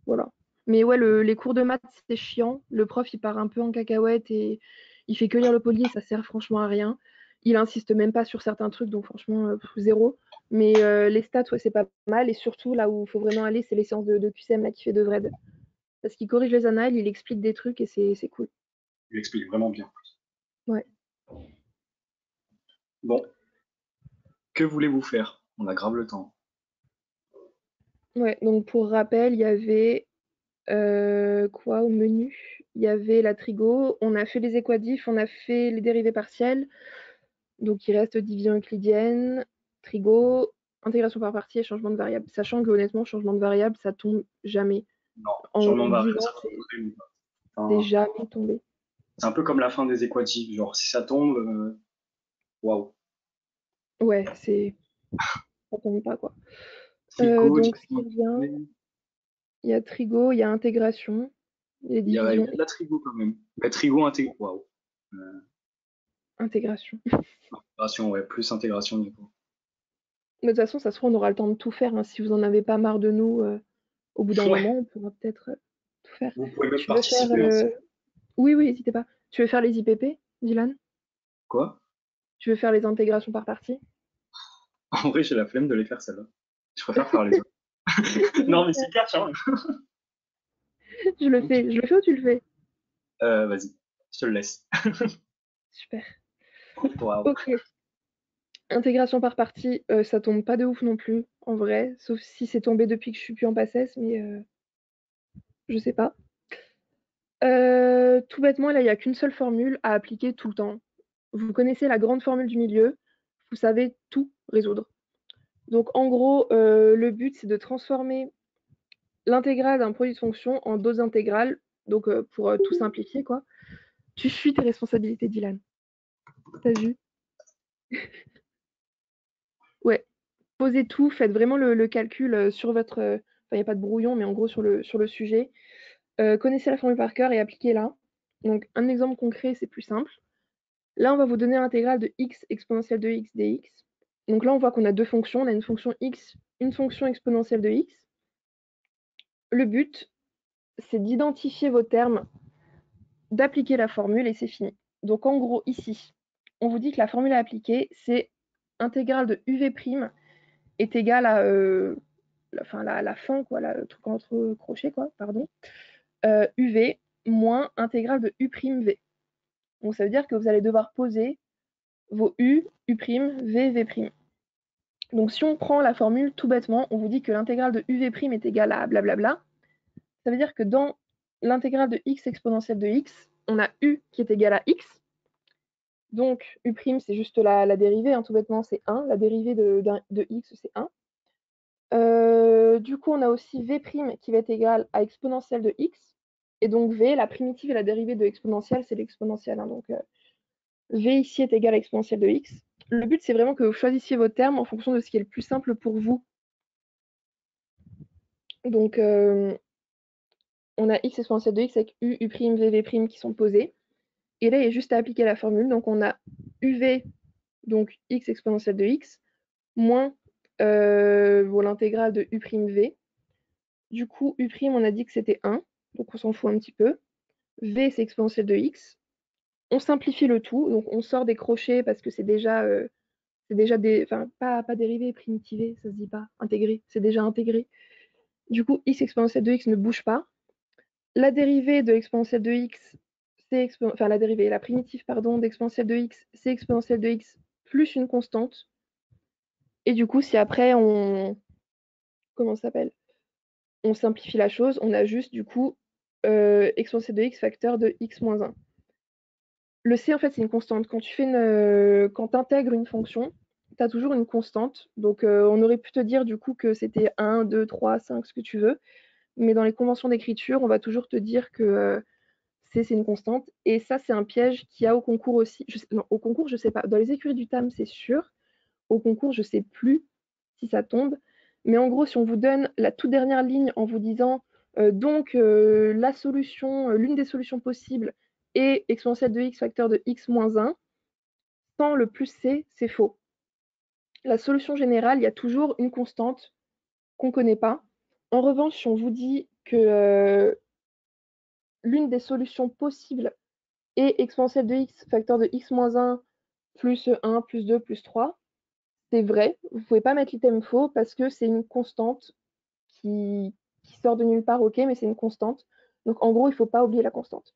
voilà. Mais ouais, les cours de maths, c'est chiant. Le prof, il part un peu en cacahuète et il fait que lire le poly et ça sert franchement à rien. Il insiste même pas sur certains trucs, donc franchement, zéro. Mais les stats, ouais, c'est pas mal. Et surtout, là où il faut vraiment aller, c'est les séances de QCM là, qui fait de Vred. Parce qu'il corrige les annales, il explique des trucs et c'est cool. il explique vraiment bien. Ouais. Bon, que voulez-vous faire? On a grave le temps. Ouais, donc pour rappel, il y avait quoi au menu? Il y avait la trigo, on a fait les équadifs, on a fait les dérivées partielles, donc il reste division euclidienne, trigo, intégration par partie et changement de variable. Sachant que honnêtement, changement de variable, ça tombe jamais. Non, En sûrement pas. 10 ans, Ça tombe vraiment pas. c'est Enfin, jamais tombé. c'est un peu comme la fin des équatifs. Genre, si ça tombe, waouh. Ouais, ça tombe pas quoi. Trigo, Donc ce division qui revient, intégrée. il y a trigo, il y a intégration, les Il divisions, y a de la trigo quand même. La trigo intégrée. Waouh. intégration. Intégration, ouais, plus intégration du coup. De toute façon, ça se trouve, on aura le temps de tout faire, hein. Si vous en avez pas marre de nous, au bout d'un Ouais, moment, on pourra peut-être tout faire. vous pouvez même Tu veux faire participer aussi. oui, oui, n'hésitez pas. Tu veux faire les IPP, Dylan? Quoi? Tu veux faire les intégrations par partie? En vrai, j'ai la flemme de les faire celles-là. Je préfère faire les autres. Je Non, le mais fais. c'est cash, hein. Je le Ok. fais. Je le fais ou tu le fais? Vas-y, je te le laisse. Super. Waouh. Ok. Intégration par partie, ça tombe pas de ouf non plus, en vrai, sauf si c'est tombé depuis que je suis plus en PACES, mais je sais pas. Tout bêtement, là, il y a qu'une seule formule à appliquer tout le temps. Vous connaissez la grande formule du milieu, vous savez tout résoudre. Donc en gros, le but, c'est de transformer l'intégrale d'un produit de fonction en dose intégrale, donc pour tout simplifier, quoi. Tu fuis tes responsabilités, Dylan. T'as vu? Ouais. Posez tout, faites vraiment le calcul sur votre. Enfin, il n'y a pas de brouillon, mais en gros sur le sujet. Connaissez la formule par cœur et appliquez-la. Donc, un exemple concret, c'est plus simple. Là, on va vous donner l'intégrale de x exponentielle de x dx. Donc là, on voit qu'on a deux fonctions. On a une fonction x, une fonction exponentielle de x. Le but, c'est d'identifier vos termes, d'appliquer la formule et c'est fini. Donc en gros, ici, on vous dit que la formule à appliquer, c'est intégrale de uv' est égale à la fin, quoi, le truc entre crochets, quoi, pardon, uv moins intégrale de u'v. Donc ça veut dire que vous allez devoir poser vos u, u', v, v'. Donc si on prend la formule tout bêtement, on vous dit que l'intégrale de uv' est égale à blablabla. Ça veut dire que dans l'intégrale de x exponentielle de x, on a u qui est égal à x. Donc u', c'est juste la dérivée, hein, tout bêtement, c'est 1. La dérivée de x, c'est 1. Du coup, on a aussi v' qui va être égal à exponentielle de x. Et donc v, la primitive et la dérivée de exponentielle, c'est l'exponentielle, hein. Donc v ici est égal à exponentielle de x. Le but, c'est vraiment que vous choisissiez votre terme en fonction de ce qui est le plus simple pour vous. Donc on a x exponentielle de x avec u, u', v, v' qui sont posés. Et là, il y a juste à appliquer la formule. Donc, on a uv, donc x exponentielle de x, moins l'intégrale de u'v. Du coup, u', on a dit que c'était 1, donc on s'en fout un petit peu. V, c'est exponentielle de x. On simplifie le tout, donc on sort des crochets parce que c'est déjà enfin, pas dérivé, primitivé, ça se dit pas, intégré, c'est déjà intégré. Du coup, x exponentielle de x ne bouge pas. La dérivée de l'exponentielle de x, enfin la dérivée, la primitive, pardon, d'exponentielle de x, c'est exponentielle de x plus une constante. Et du coup, si après comment ça s'appelle? On simplifie la chose, on a juste du coup exponentielle de x facteur de x moins 1. Le c, en fait, c'est une constante. Quand tu intègres une fonction, tu as toujours une constante. Donc, on aurait pu te dire du coup que c'était 1, 2, 3, 5, ce que tu veux. Mais dans les conventions d'écriture, on va toujours te dire que c, c'est une constante. Et ça, c'est un piège qu'il y a au concours aussi. Non, au concours, je ne sais pas. Dans les écuries du TAM, c'est sûr. Au concours, je ne sais plus si ça tombe. Mais en gros, si on vous donne la toute dernière ligne en vous disant la solution, l'une des solutions possibles est exponentielle de x facteur de x moins 1, sans le plus c, c'est faux. La solution générale, il y a toujours une constante qu'on ne connaît pas. En revanche, si on vous dit que l'une des solutions possibles est exponentielle de x facteur de x moins 1 plus 1 plus 2 plus 3, c'est vrai. Vous ne pouvez pas mettre l'item faux parce que c'est une constante qui sort de nulle part, ok, mais c'est une constante. Donc en gros, il ne faut pas oublier la constante.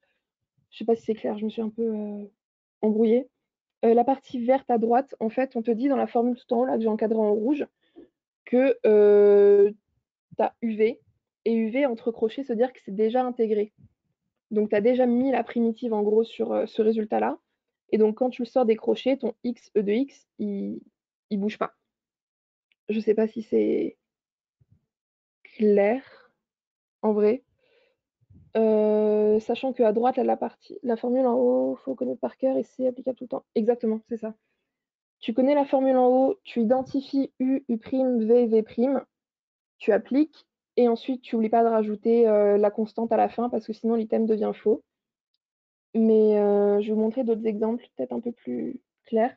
Je ne sais pas si c'est clair, je me suis un peu embrouillée. La partie verte à droite, en fait, on te dit dans la formule tout en haut, là, que j'ai encadré en rouge, que tu as UV, et UV entre crochets, se dire que c'est déjà intégré. Donc tu as déjà mis la primitive en gros sur ce résultat-là. Et donc quand tu le sors des crochets, ton x, e de x, il bouge pas. Je sais pas si c'est clair, en vrai. Sachant qu'à droite, là, la formule en haut, il faut connaître par cœur et c'est applicable tout le temps. Exactement, c'est ça. Tu connais la formule en haut, tu identifies U, U', V, V', tu appliques, et ensuite tu n'oublies pas de rajouter la constante à la fin parce que sinon l'item devient faux. Mais je vais vous montrer d'autres exemples, peut-être un peu plus clairs.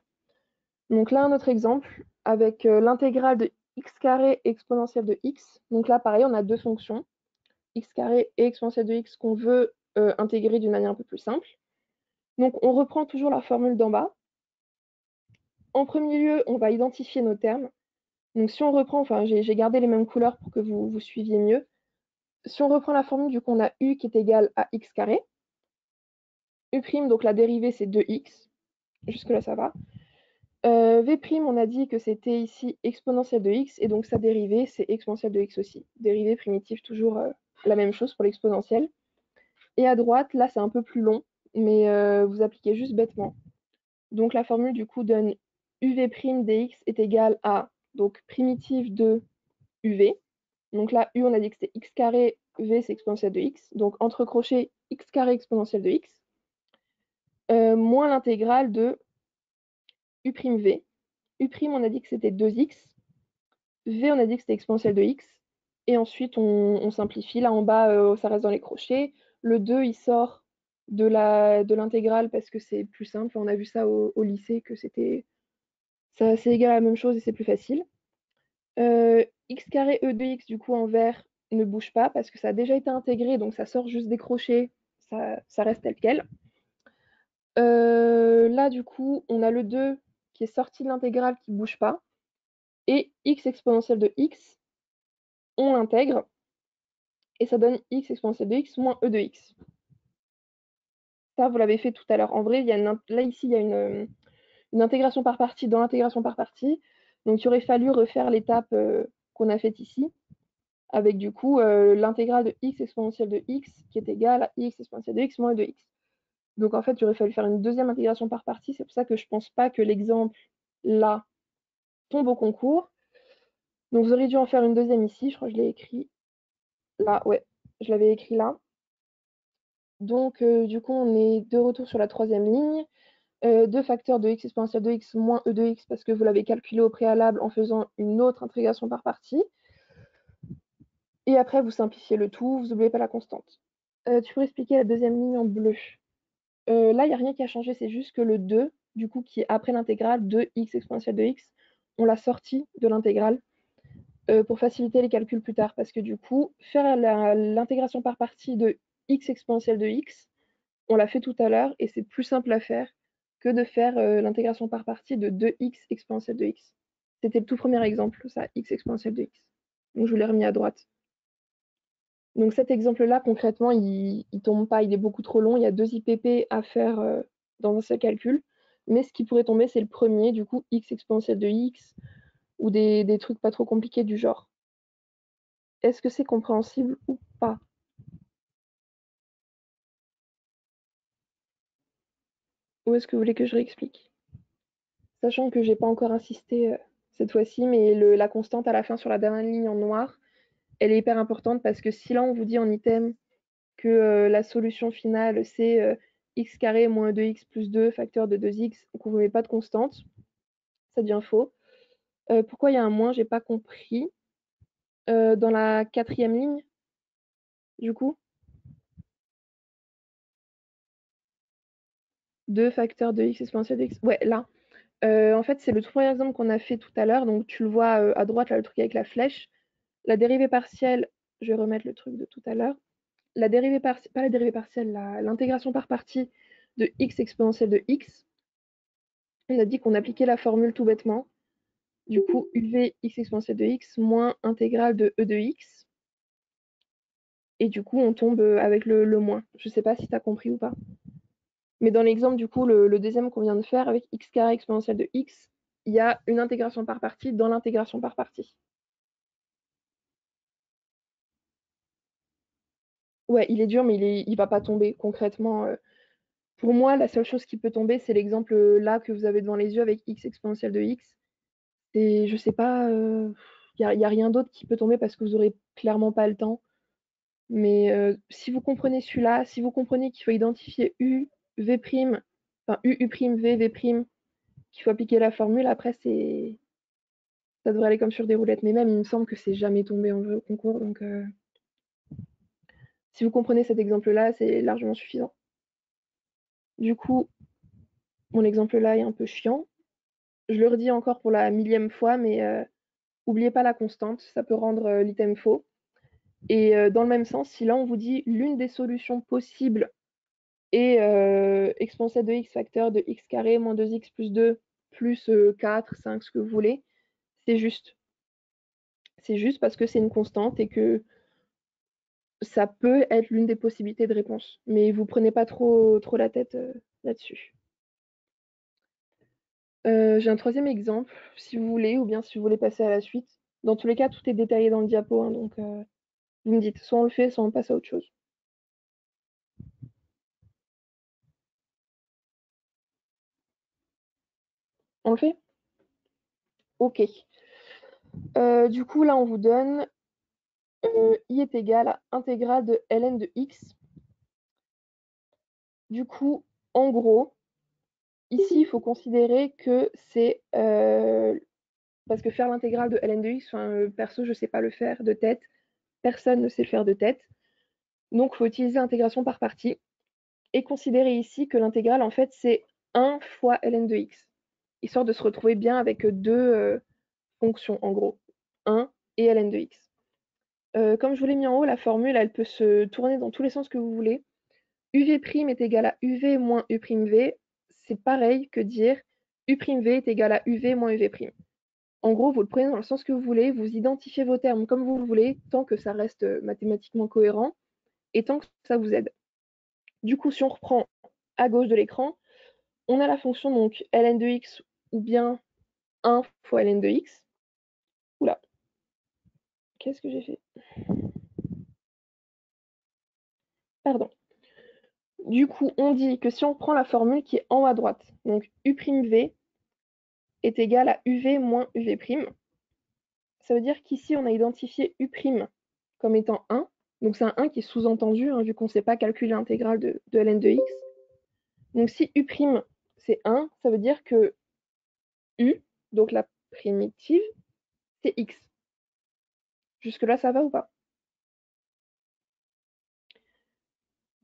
Donc là, un autre exemple avec l'intégrale de x carré exponentielle de x. Donc là, pareil, on a deux fonctions, x carré et exponentielle de x, qu'on veut intégrer d'une manière un peu plus simple. Donc on reprend toujours la formule d'en bas. En premier lieu, on va identifier nos termes. Donc si on reprend, enfin j'ai gardé les mêmes couleurs pour que vous suiviez mieux. Si on reprend la formule, du coup on a u qui est égal à x carré. U', donc la dérivée c'est 2x. Jusque là ça va. V', on a dit que c'était ici exponentielle de x, et donc sa dérivée, c'est exponentielle de x aussi. Dérivée primitive, toujours la même chose pour l'exponentielle. Et à droite, là, c'est un peu plus long, mais vous appliquez juste bêtement. Donc la formule, du coup, donne uv' dx est égal à, donc, primitive de uv. Donc là, u, on a dit que c'était x carré, v, c'est exponentielle de x. Donc, entre crochets, x carré exponentielle de x, moins l'intégrale de u'v. U', on a dit que c'était 2x. V, on a dit que c'était exponentielle de x. Et ensuite, on simplifie. Là, en bas, ça reste dans les crochets. Le 2, il sort de l'intégrale parce que c'est plus simple. On a vu ça au lycée, que c'est égal à la même chose et c'est plus facile. X carré E de x, du coup, en vert, ne bouge pas parce que ça a déjà été intégré, donc ça sort juste des crochets. Ça reste tel quel. Là, du coup, on a le 2 qui est sorti de l'intégrale qui ne bouge pas. Et x exponentielle de x, on l'intègre, et ça donne x exponentielle de x moins e de x. Ça, vous l'avez fait tout à l'heure. En vrai, là, ici, il y a une intégration par partie dans l'intégration par partie. Donc, il aurait fallu refaire l'étape qu'on a faite ici, avec du coup l'intégrale de x exponentielle de x qui est égale à x exponentielle de x moins e de x. Donc, en fait, il aurait fallu faire une deuxième intégration par partie. C'est pour ça que je ne pense pas que l'exemple, là, tombe au concours. Donc, vous auriez dû en faire une deuxième ici. Je crois que je l'ai écrit là. Ouais, je l'avais écrit là. Donc, du coup, on est de retour sur la troisième ligne. 2 facteurs de x exponentielle de x moins e de x parce que vous l'avez calculé au préalable en faisant une autre intégration par partie. Et après, vous simplifiez le tout, vous n'oubliez pas la constante. Tu peux expliquer la deuxième ligne en bleu? Là, il y a rien qui a changé, c'est juste que le 2, du coup, qui est après l'intégrale de x exponentielle de x, on l'a sorti de l'intégrale, pour faciliter les calculs plus tard. Parce que du coup, faire l'intégration par partie de x exponentielle de x, on l'a fait tout à l'heure et c'est plus simple à faire que de faire, l'intégration par partie de 2x exponentielle de x. C'était le tout premier exemple, ça, x exponentielle de x. Donc je vous l'ai remis à droite. Donc cet exemple-là, concrètement, il tombe pas, il est beaucoup trop long. Il y a 2 IPP à faire dans un seul calcul. Mais ce qui pourrait tomber, c'est le premier, du coup, x exponentielle de x, ou des trucs pas trop compliqués du genre. Est-ce que c'est compréhensible ou pas? Ou est-ce que vous voulez que je réexplique? Sachant que j'ai pas encore insisté cette fois-ci, mais la constante à la fin sur la dernière ligne en noir, elle est hyper importante parce que si là on vous dit en item que la solution finale c'est x carré moins 2x plus 2 facteur de 2x, donc on ne met pas de constante, ça devient faux. Pourquoi il y a un moins, j'ai pas compris. Dans la quatrième ligne, du coup, 2 facteur de x exponentielle de x. Ouais, là. En fait, c'est le tout premier exemple qu'on a fait tout à l'heure. Donc, tu le vois à droite, là, le truc avec la flèche. La dérivée partielle, je vais remettre le truc de tout à l'heure. La dérivée partielle, pas la dérivée partielle, l'intégration par partie de x exponentielle de x. On a dit qu'on appliquait la formule tout bêtement. Du coup, uv x exponentielle de x moins intégrale de e de x. Et du coup, on tombe avec le moins. Je sais pas si tu as compris ou pas. Mais dans l'exemple, du coup, le deuxième qu'on vient de faire avec x carré exponentielle de x, il y a une intégration par partie dans l'intégration par partie. Ouais, il est dur, mais il va pas tomber concrètement. Pour moi, la seule chose qui peut tomber, c'est l'exemple là que vous avez devant les yeux avec x exponentielle de x. Et je sais pas, y a rien d'autre qui peut tomber parce que vous aurez clairement pas le temps. Mais si vous comprenez celui-là, si vous comprenez qu'il faut identifier u, v', enfin u', v', v', qu'il faut appliquer la formule, après ça devrait aller comme sur des roulettes. Mais même, il me semble que c'est jamais tombé en vrai au concours. Donc si vous comprenez cet exemple-là, c'est largement suffisant. Du coup, mon exemple là est un peu chiant. Je le redis encore pour la millième fois, mais n'oubliez pas la constante, ça peut rendre l'item faux. Et dans le même sens, si là on vous dit l'une des solutions possibles est exponentielle de x facteur de x carré moins 2x plus 2 plus 4, 5, ce que vous voulez, c'est juste. C'est juste parce que c'est une constante et que ça peut être l'une des possibilités de réponse. Mais vous prenez pas trop la tête là-dessus. J'ai un troisième exemple, si vous voulez, ou bien si vous voulez passer à la suite. Dans tous les cas, tout est détaillé dans le diapo, hein, donc vous me dites, soit on le fait, soit on passe à autre chose. On le fait? Ok. Du coup, là, on vous donne i est égal à intégrale de ln de x. Du coup, en gros, ici, il faut considérer que c'est parce que faire l'intégrale de ln de x, perso, je ne sais pas le faire de tête. Personne ne sait le faire de tête. Donc, il faut utiliser l'intégration par partie et considérer ici que l'intégrale, en fait, c'est 1 fois ln de x, histoire de se retrouver bien avec deux fonctions, en gros, 1 et ln de x. Comme je vous l'ai mis en haut, la formule, elle peut se tourner dans tous les sens que vous voulez. uv' est égal à uv moins u'v, c'est pareil que dire u'v est égal à uv moins uv'. En gros, vous le prenez dans le sens que vous voulez, vous identifiez vos termes comme vous le voulez, tant que ça reste mathématiquement cohérent et tant que ça vous aide. Du coup, si on reprend à gauche de l'écran, on a la fonction donc ln de x ou bien 1 fois ln de x. Oula, qu'est-ce que j'ai fait? Pardon. Du coup, on dit que si on prend la formule qui est en haut à droite, donc u'v est égal à uv moins uv', ça veut dire qu'ici, on a identifié u' comme étant 1. Donc c'est un 1 qui est sous-entendu, hein, vu qu'on ne sait pas calculer l'intégrale de ln de x. Donc si u' c'est 1, ça veut dire que u, donc la primitive, c'est x. Jusque-là, ça va ou pas?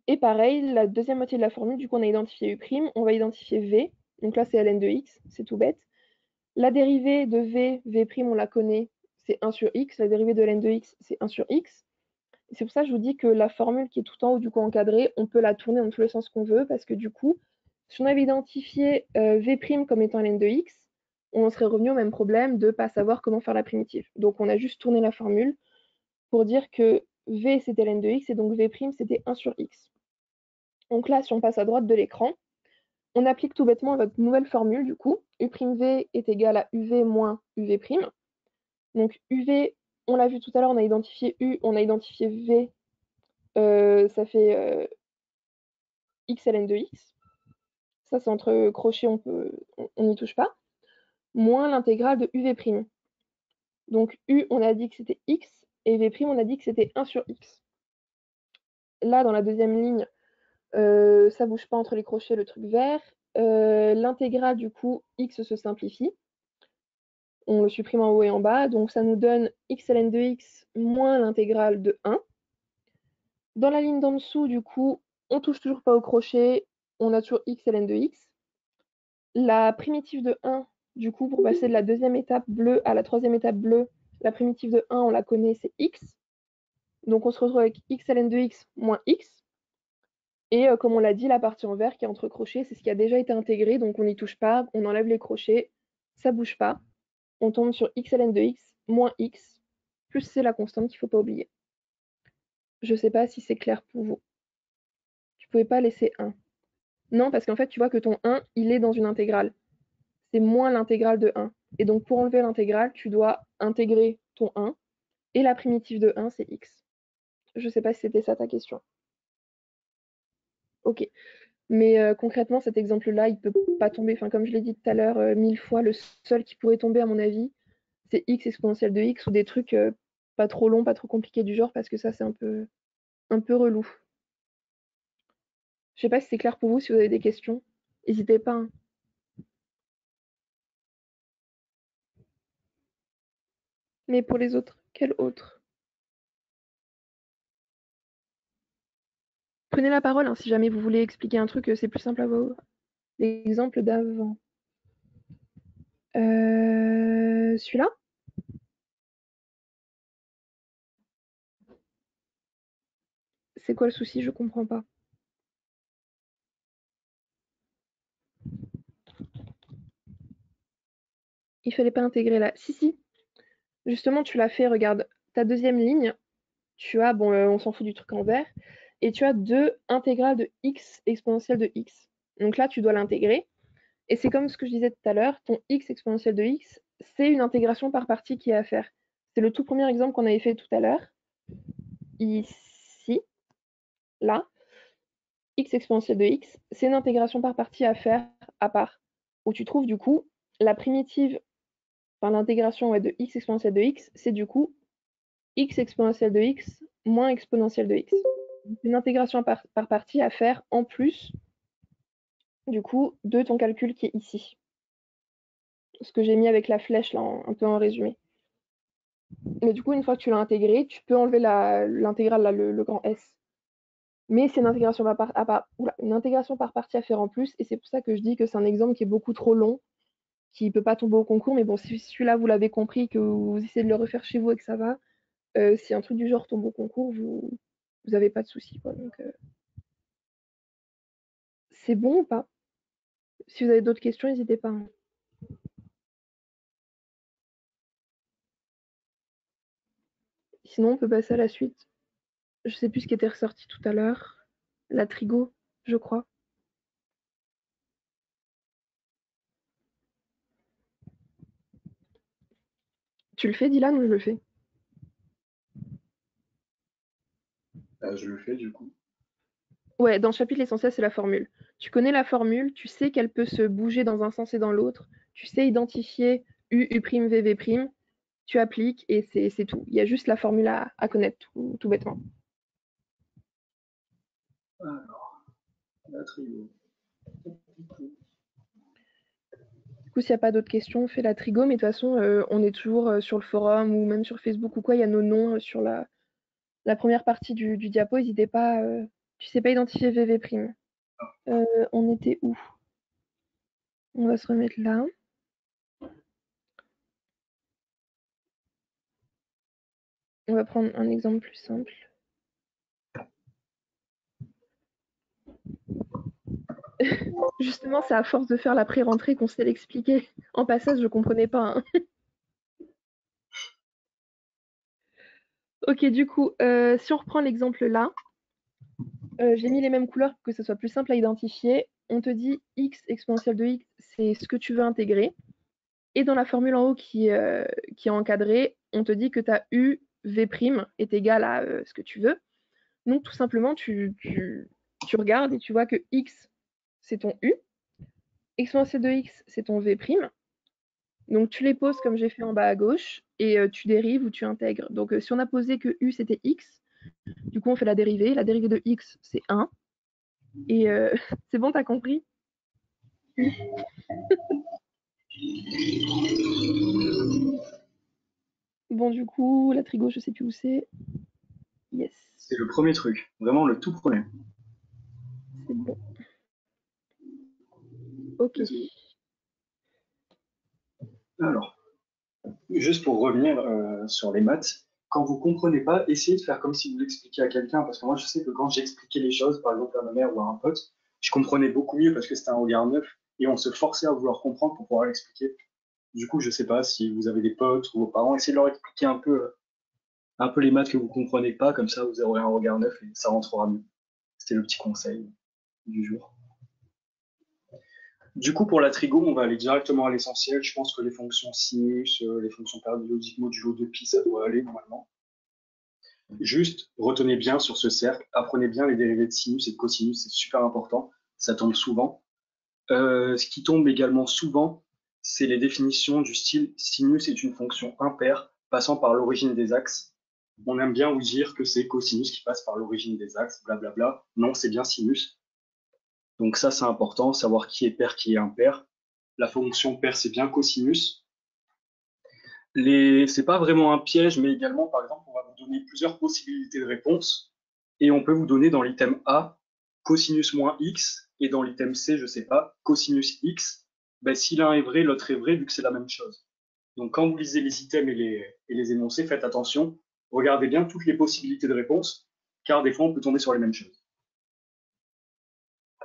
Et pareil, la deuxième moitié de la formule, du coup, on a identifié U', on va identifier V. Donc là, c'est ln de x, c'est tout bête. La dérivée de V, V', on la connaît, c'est 1 sur x. La dérivée de ln de x, c'est 1 sur x. C'est pour ça que je vous dis que la formule qui est tout en haut, du coup, encadrée, on peut la tourner dans tous les sens qu'on veut, parce que du coup, si on avait identifié V' comme étant ln de x, on serait revenu au même problème de ne pas savoir comment faire la primitive. Donc on a juste tourné la formule pour dire que V c'était ln de x et donc V' c'était 1 sur x. Donc là, si on passe à droite de l'écran, on applique tout bêtement votre nouvelle formule du coup. U'V est égal à UV moins UV'. Donc UV, on l'a vu tout à l'heure, on a identifié U, on a identifié V, ça fait x ln de x. Ça c'est entre crochets, on n'y touche pas. Moins l'intégrale de UV'. Donc U, on a dit que c'était x, et V', on a dit que c'était 1 sur x. Là, dans la deuxième ligne, ça bouge pas entre les crochets, le truc vert. L'intégrale, du coup, x se simplifie. On le supprime en haut et en bas, donc ça nous donne x ln de x moins l'intégrale de 1. Dans la ligne d'en dessous, du coup, on touche toujours pas au crochet, on a toujours x ln de x. La primitive de 1, du coup, pour passer de la deuxième étape bleue à la troisième étape bleue, la primitive de 1, on la connaît, c'est x. Donc on se retrouve avec x ln de x moins x. Et comme on l'a dit, la partie en vert qui est entre crochets, c'est ce qui a déjà été intégré, donc on n'y touche pas, on enlève les crochets, ça bouge pas. On tombe sur x ln de x moins x, plus c'est la constante qu'il ne faut pas oublier. Je ne sais pas si c'est clair pour vous. Tu ne pouvais pas laisser 1. Non, parce qu'en fait, tu vois que ton 1, il est dans une intégrale. C'est moins l'intégrale de 1. Et donc, pour enlever l'intégrale, tu dois intégrer ton 1. Et la primitive de 1, c'est x. Je ne sais pas si c'était ça ta question. Ok. Mais concrètement, cet exemple-là, il ne peut pas tomber. Enfin, comme je l'ai dit tout à l'heure 1000 fois, le seul qui pourrait tomber, à mon avis, c'est x exponentielle de x ou des trucs pas trop longs, pas trop compliqués du genre, parce que ça, c'est un peu relou. Je sais pas si c'est clair pour vous, si vous avez des questions. N'hésitez pas, hein. Mais pour les autres, quel autre? Prenez la parole, hein, si jamais vous voulez expliquer un truc, c'est plus simple à voir. L'exemple d'avant. Celui-là? C'est quoi le souci? Je comprends pas. Il fallait pas intégrer là. Si, si. Justement, tu l'as fait, regarde. Ta deuxième ligne, tu as, bon, on s'en fout du truc en vert, et tu as 2 intégrales de x exponentielle de x. Donc là, tu dois l'intégrer. Et c'est comme ce que je disais tout à l'heure, ton x exponentielle de x, c'est une intégration par partie qui est à faire. C'est le tout premier exemple qu'on avait fait tout à l'heure. Ici, là, x exponentielle de x, c'est une intégration par partie à faire à part. Où tu trouves du coup la primitive, enfin l'intégration de x exponentielle de x, c'est du coup x exponentielle de x moins exponentielle de x. Une intégration par partie à faire en plus du coup de ton calcul qui est ici. Ce que j'ai mis avec la flèche là, un peu en résumé. Mais du coup, une fois que tu l'as intégré, tu peux enlever l'intégrale, là, le grand S. Mais c'est une intégration une intégration par partie à faire en plus, et c'est pour ça que je dis que c'est un exemple qui est beaucoup trop long, qui ne peut pas tomber au concours. Mais bon, si celui-là, vous l'avez compris, que vous essayez de le refaire chez vous et que ça va, si un truc du genre tombe au concours, vous n'avez pas de souci, quoi. Donc, c'est bon ou pas? Si vous avez d'autres questions, n'hésitez pas, hein. Sinon, on peut passer à la suite. Je sais plus ce qui était ressorti tout à l'heure. La trigo, je crois. Tu le fais, Dylan, ou je le fais? Je le fais du coup. Ouais, dans le chapitre, l'essentiel, c'est la formule. Tu connais la formule, tu sais qu'elle peut se bouger dans un sens et dans l'autre, tu sais identifier U, U', V, V', tu appliques et c'est tout. Il y a juste la formule à connaître, tout bêtement. Alors, la trigo. Du coup, s'il n'y a pas d'autres questions, on fait la trigo, mais de toute façon, on est toujours sur le forum ou même sur Facebook ou quoi, il y a nos noms sur la première partie du diapo, n'hésitez pas Tu sais pas identifier VV'. On était où? On va se remettre là. On va prendre un exemple plus simple. Justement, c'est à force de faire la pré-rentrée qu'on sait l'expliquer. En passage, je comprenais pas, hein. Ok, du coup, si on reprend l'exemple là, j'ai mis les mêmes couleurs pour que ce soit plus simple à identifier. On te dit x exponentielle de x, c'est ce que tu veux intégrer. Et dans la formule en haut qui est encadrée, on te dit que ta u v' est égal à ce que tu veux. Donc tout simplement, tu regardes et tu vois que x, c'est ton u, exponentielle de x, c'est ton v'. Donc tu les poses comme j'ai fait en bas à gauche et tu dérives ou tu intègres. Donc si on a posé que u c'était x, du coup on fait la dérivée. La dérivée de x c'est 1. Et c'est bon, t'as compris? Bon, du coup, la trigo, je sais plus où c'est. Yes, C'est le premier truc, vraiment le tout premier. c'est bon. Ok. Alors, juste pour revenir sur les maths, quand vous comprenez pas, essayez de faire comme si vous l'expliquiez à quelqu'un, parce que moi je sais que quand j'expliquais les choses, par exemple à ma mère ou à un pote, je comprenais beaucoup mieux parce que c'était un regard neuf et on se forçait à vouloir comprendre pour pouvoir l'expliquer. Du coup, je sais pas si vous avez des potes ou vos parents, essayez de leur expliquer un peu les maths que vous comprenez pas, comme ça vous aurez un regard neuf et ça rentrera mieux. C'était le petit conseil du jour. Du coup, pour la trigo, on va aller directement à l'essentiel. Je pense que les fonctions sinus, les fonctions périodiques modulo de pi, ça doit aller normalement. Juste, retenez bien sur ce cercle, apprenez bien les dérivés de sinus et de cosinus, c'est super important. Ça tombe souvent. Ce qui tombe également souvent, c'est les définitions du style sinus est une fonction impaire passant par l'origine des axes. On aime bien vous dire que c'est cosinus qui passe par l'origine des axes, blablabla. Non, c'est bien sinus. Donc ça, c'est important, savoir qui est pair, qui est impair. La fonction pair, c'est bien cosinus. C'est pas vraiment un piège, mais également, par exemple, on va vous donner plusieurs possibilités de réponse. Et on peut vous donner dans l'item A cosinus moins x, et dans l'item C, je sais pas, cosinus x. Ben, si l'un est vrai, l'autre est vrai, vu que c'est la même chose. Donc quand vous lisez les items et les énoncés, faites attention. Regardez bien toutes les possibilités de réponse, car des fois, on peut tomber sur les mêmes choses.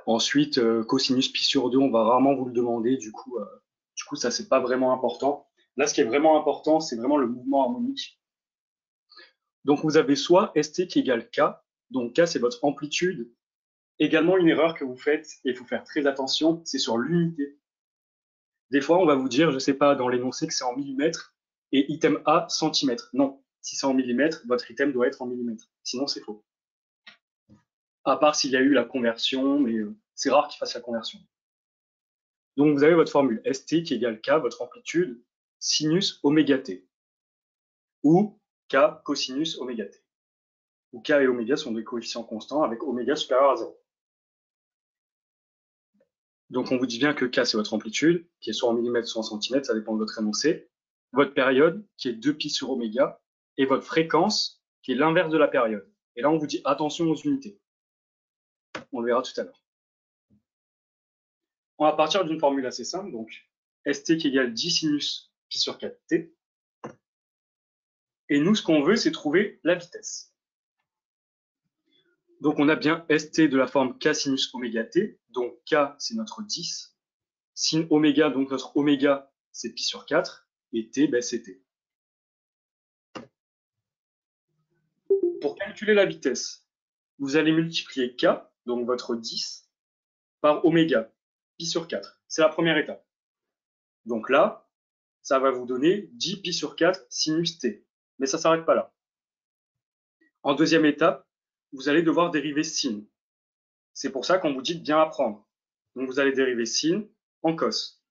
Ensuite, cosinus pi sur 2, on va rarement vous le demander, du coup ça, c'est pas vraiment important. Là, ce qui est vraiment important, c'est vraiment le mouvement harmonique. Donc, vous avez soit ST qui égale K, donc K, c'est votre amplitude. Également, une erreur que vous faites, et il faut faire très attention, c'est sur l'unité. Des fois, on va vous dire, je sais pas, dans l'énoncé que c'est en millimètres, et item A, centimètres. Non, si c'est en millimètres, votre item doit être en millimètres. Sinon, c'est faux. À part s'il y a eu la conversion, mais c'est rare qu'il fasse la conversion. Donc vous avez votre formule ST qui égale K, votre amplitude, sinus oméga t, ou K cosinus oméga t, où K et oméga sont des coefficients constants avec oméga supérieur à 0. Donc on vous dit bien que K c'est votre amplitude, qui est soit en millimètres, soit en centimètres, ça dépend de votre énoncé, votre période, qui est 2pi sur oméga, et votre fréquence, qui est l'inverse de la période. Et là on vous dit attention aux unités. On le verra tout à l'heure. On va partir d'une formule assez simple, donc ST qui égale 10 sinus pi sur 4t. Et nous, ce qu'on veut, c'est trouver la vitesse. Donc on a bien ST de la forme K sinus oméga t, donc K c'est notre 10, sin oméga, donc notre oméga c'est pi sur 4, et T ben, c'est T. Pour calculer la vitesse, vous allez multiplier K, donc votre 10, par oméga, pi sur 4. C'est la première étape. Donc là, ça va vous donner 10 pi sur 4 sinus T. Mais ça ne s'arrête pas là. En deuxième étape, vous allez devoir dériver sin. C'est pour ça qu'on vous dit de bien apprendre. Donc vous allez dériver sin en cos.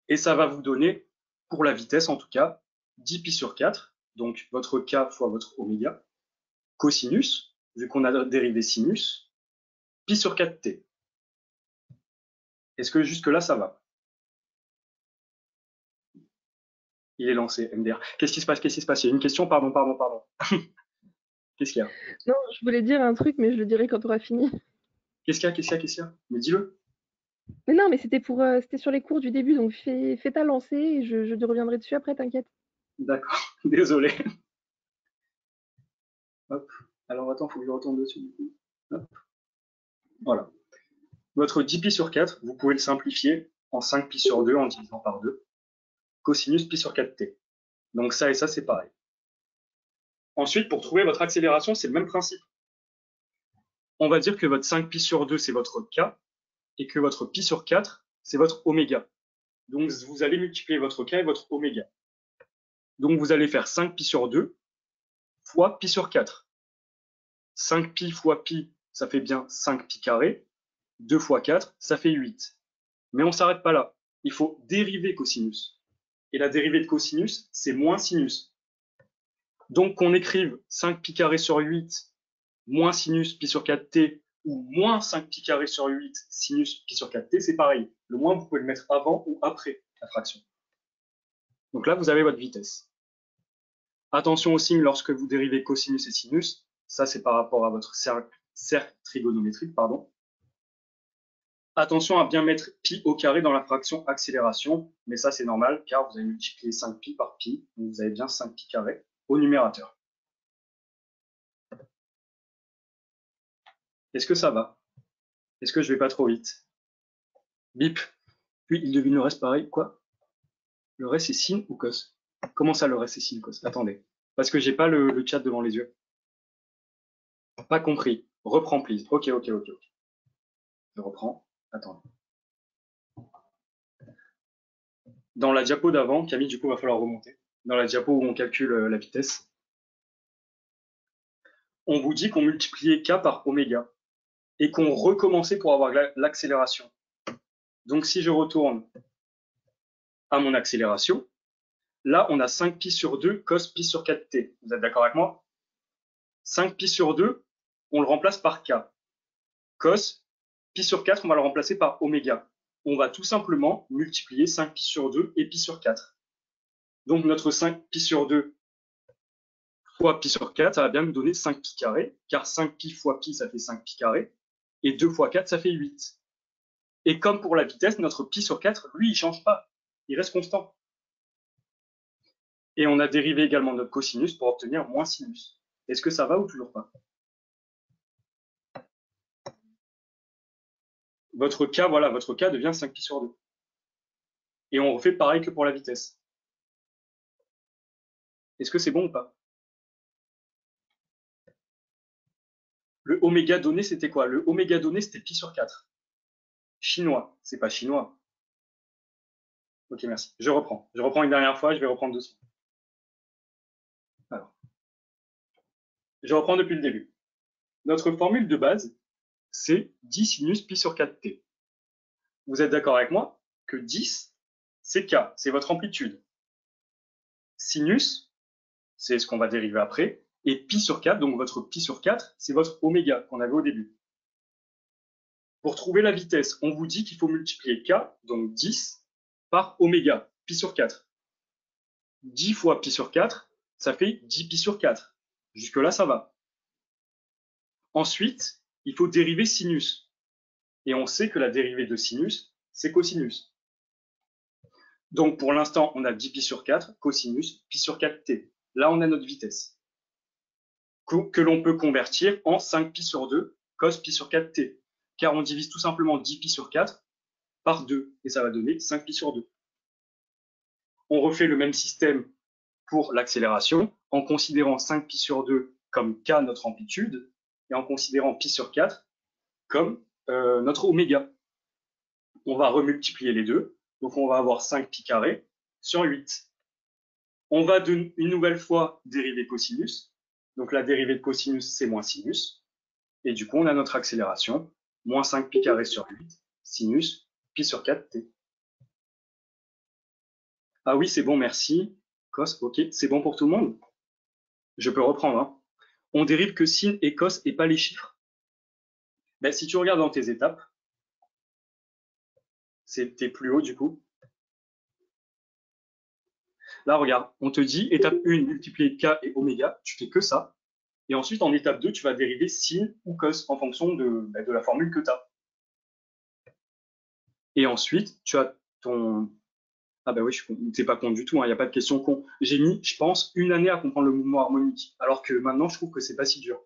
Et ça va vous donner, pour la vitesse en tout cas, 10 pi sur 4, donc votre K fois votre oméga, cosinus, vu qu'on a dérivé sinus, pi sur 4t. Est-ce que jusque-là, ça va? Il est lancé, MDR. Qu'est-ce qui se passe? Qu'est-ce qui se passe? Il y a une question, pardon. Qu'est-ce qu'il y a? Non, je voulais dire un truc, mais je le dirai quand tu auras fini. Qu'est-ce qu'il y a? Qu'est-ce qu'il y a? Qu'est-ce qu'il y a? Mais dis-le. Mais non, mais c'était c'était sur les cours du début, donc fais ta lancée et je te reviendrai dessus après, t'inquiète. D'accord, désolé. Hop. Alors attends, il faut que je retourne dessus du coup. Hop. Voilà. Votre 10 pi sur 4, vous pouvez le simplifier en 5 pi sur 2 en divisant par 2. Cosinus pi sur 4t. Donc ça et ça, c'est pareil. Ensuite, pour trouver votre accélération, c'est le même principe. On va dire que votre 5 pi sur 2, c'est votre k, et que votre pi sur 4, c'est votre oméga. Donc vous allez multiplier votre k et votre oméga. Donc vous allez faire 5 pi sur 2 fois pi sur 4. 5 pi fois pi, ça fait bien 5 pi carré. 2 fois 4, ça fait 8. Mais on ne s'arrête pas là. Il faut dériver cosinus. Et la dérivée de cosinus, c'est moins sinus. Donc qu'on écrive 5 pi carré sur 8 moins sinus pi sur 4t ou moins 5 pi carré sur 8 sinus pi sur 4t, c'est pareil. Le moins, vous pouvez le mettre avant ou après la fraction. Donc là, vous avez votre vitesse. Attention au signe lorsque vous dérivez cosinus et sinus. Ça, c'est par rapport à votre cercle trigonométrique, pardon. Attention à bien mettre pi au carré dans la fraction accélération, mais ça c'est normal car vous avez multiplié 5 pi par pi, donc vous avez bien 5 pi carré au numérateur. Est-ce que ça va? Est-ce que je vais pas trop vite? Bip. Puis il devine le reste pareil. Quoi? Le reste c'est sin ou cos? Comment ça le reste c'est sin ou cos? Attendez. Parce que j'ai pas le chat devant les yeux. Pas compris. Reprends please. Ok. Je reprends. Attendez. Dans la diapo d'avant, Camille, du coup, va falloir remonter. Dans la diapo où on calcule la vitesse, on vous dit qu'on multipliait k par oméga et qu'on recommençait pour avoir l'accélération. Donc si je retourne à mon accélération, là on a 5 pi sur 2 cos pi sur 4t. Vous êtes d'accord avec moi? 5 pi sur 2, on le remplace par k. Cos pi sur 4, on va le remplacer par oméga. On va tout simplement multiplier 5 pi sur 2 et pi sur 4. Donc notre 5 pi sur 2 fois pi sur 4, ça va bien nous donner 5 pi carré, car 5 pi fois pi, ça fait 5 pi carré, et 2 fois 4, ça fait 8. Et comme pour la vitesse, notre pi sur 4, lui, il ne change pas. Il reste constant. Et on a dérivé également notre cosinus pour obtenir moins sinus. Est-ce que ça va ou toujours pas? Votre k, voilà, votre k devient 5 pi sur 2. Et on refait pareil que pour la vitesse. Est-ce que c'est bon ou pas? Le oméga donné, c'était quoi? Le oméga donné, c'était pi sur 4. Chinois, c'est pas chinois. Ok, merci. Je reprends. Je reprends une dernière fois, je vais reprendre doucement. Alors, je reprends depuis le début. Notre formule de base, c'est 10 sinus pi sur 4t. Vous êtes d'accord avec moi que 10, c'est k, c'est votre amplitude. Sinus, c'est ce qu'on va dériver après, et pi sur 4, donc votre pi sur 4, c'est votre oméga qu'on avait au début. Pour trouver la vitesse, on vous dit qu'il faut multiplier k, donc 10, par oméga, pi sur 4. 10 fois pi sur 4, ça fait 10 pi sur 4. Jusque-là, ça va. Ensuite, il faut dériver sinus. Et on sait que la dérivée de sinus, c'est cosinus. Donc pour l'instant, on a 10 pi sur 4, cosinus, pi sur 4t. Là, on a notre vitesse, que l'on peut convertir en 5 pi sur 2, cos pi sur 4t. Car on divise tout simplement 10 pi sur 4 par 2, et ça va donner 5 pi sur 2. On refait le même système pour l'accélération, en considérant 5 pi sur 2 comme k, notre amplitude, et en considérant pi sur 4 comme notre oméga. On va remultiplier les deux, donc on va avoir 5 pi carré sur 8. On va une nouvelle fois dériver cosinus, donc la dérivée de cosinus, c'est moins sinus, et du coup on a notre accélération, moins 5 pi carré sur 8, sinus, pi sur 4t. Ah oui, c'est bon, merci. Cos, ok, c'est bon pour tout le monde? Je peux reprendre. Hein. On dérive que sin et cos et pas les chiffres. Ben, si tu regardes dans tes étapes, c'était plus haut du coup. Là, regarde, on te dit étape 1, multiplier k et oméga, tu fais que ça. Et ensuite, en étape 2, tu vas dériver sin ou cos en fonction de la formule que tu as. Et ensuite, tu as ton... Ah bah oui, t'es pas con du tout, il n'y a pas de question con. J'ai mis, je pense, une année à comprendre le mouvement harmonique, alors que maintenant, je trouve que c'est pas si dur.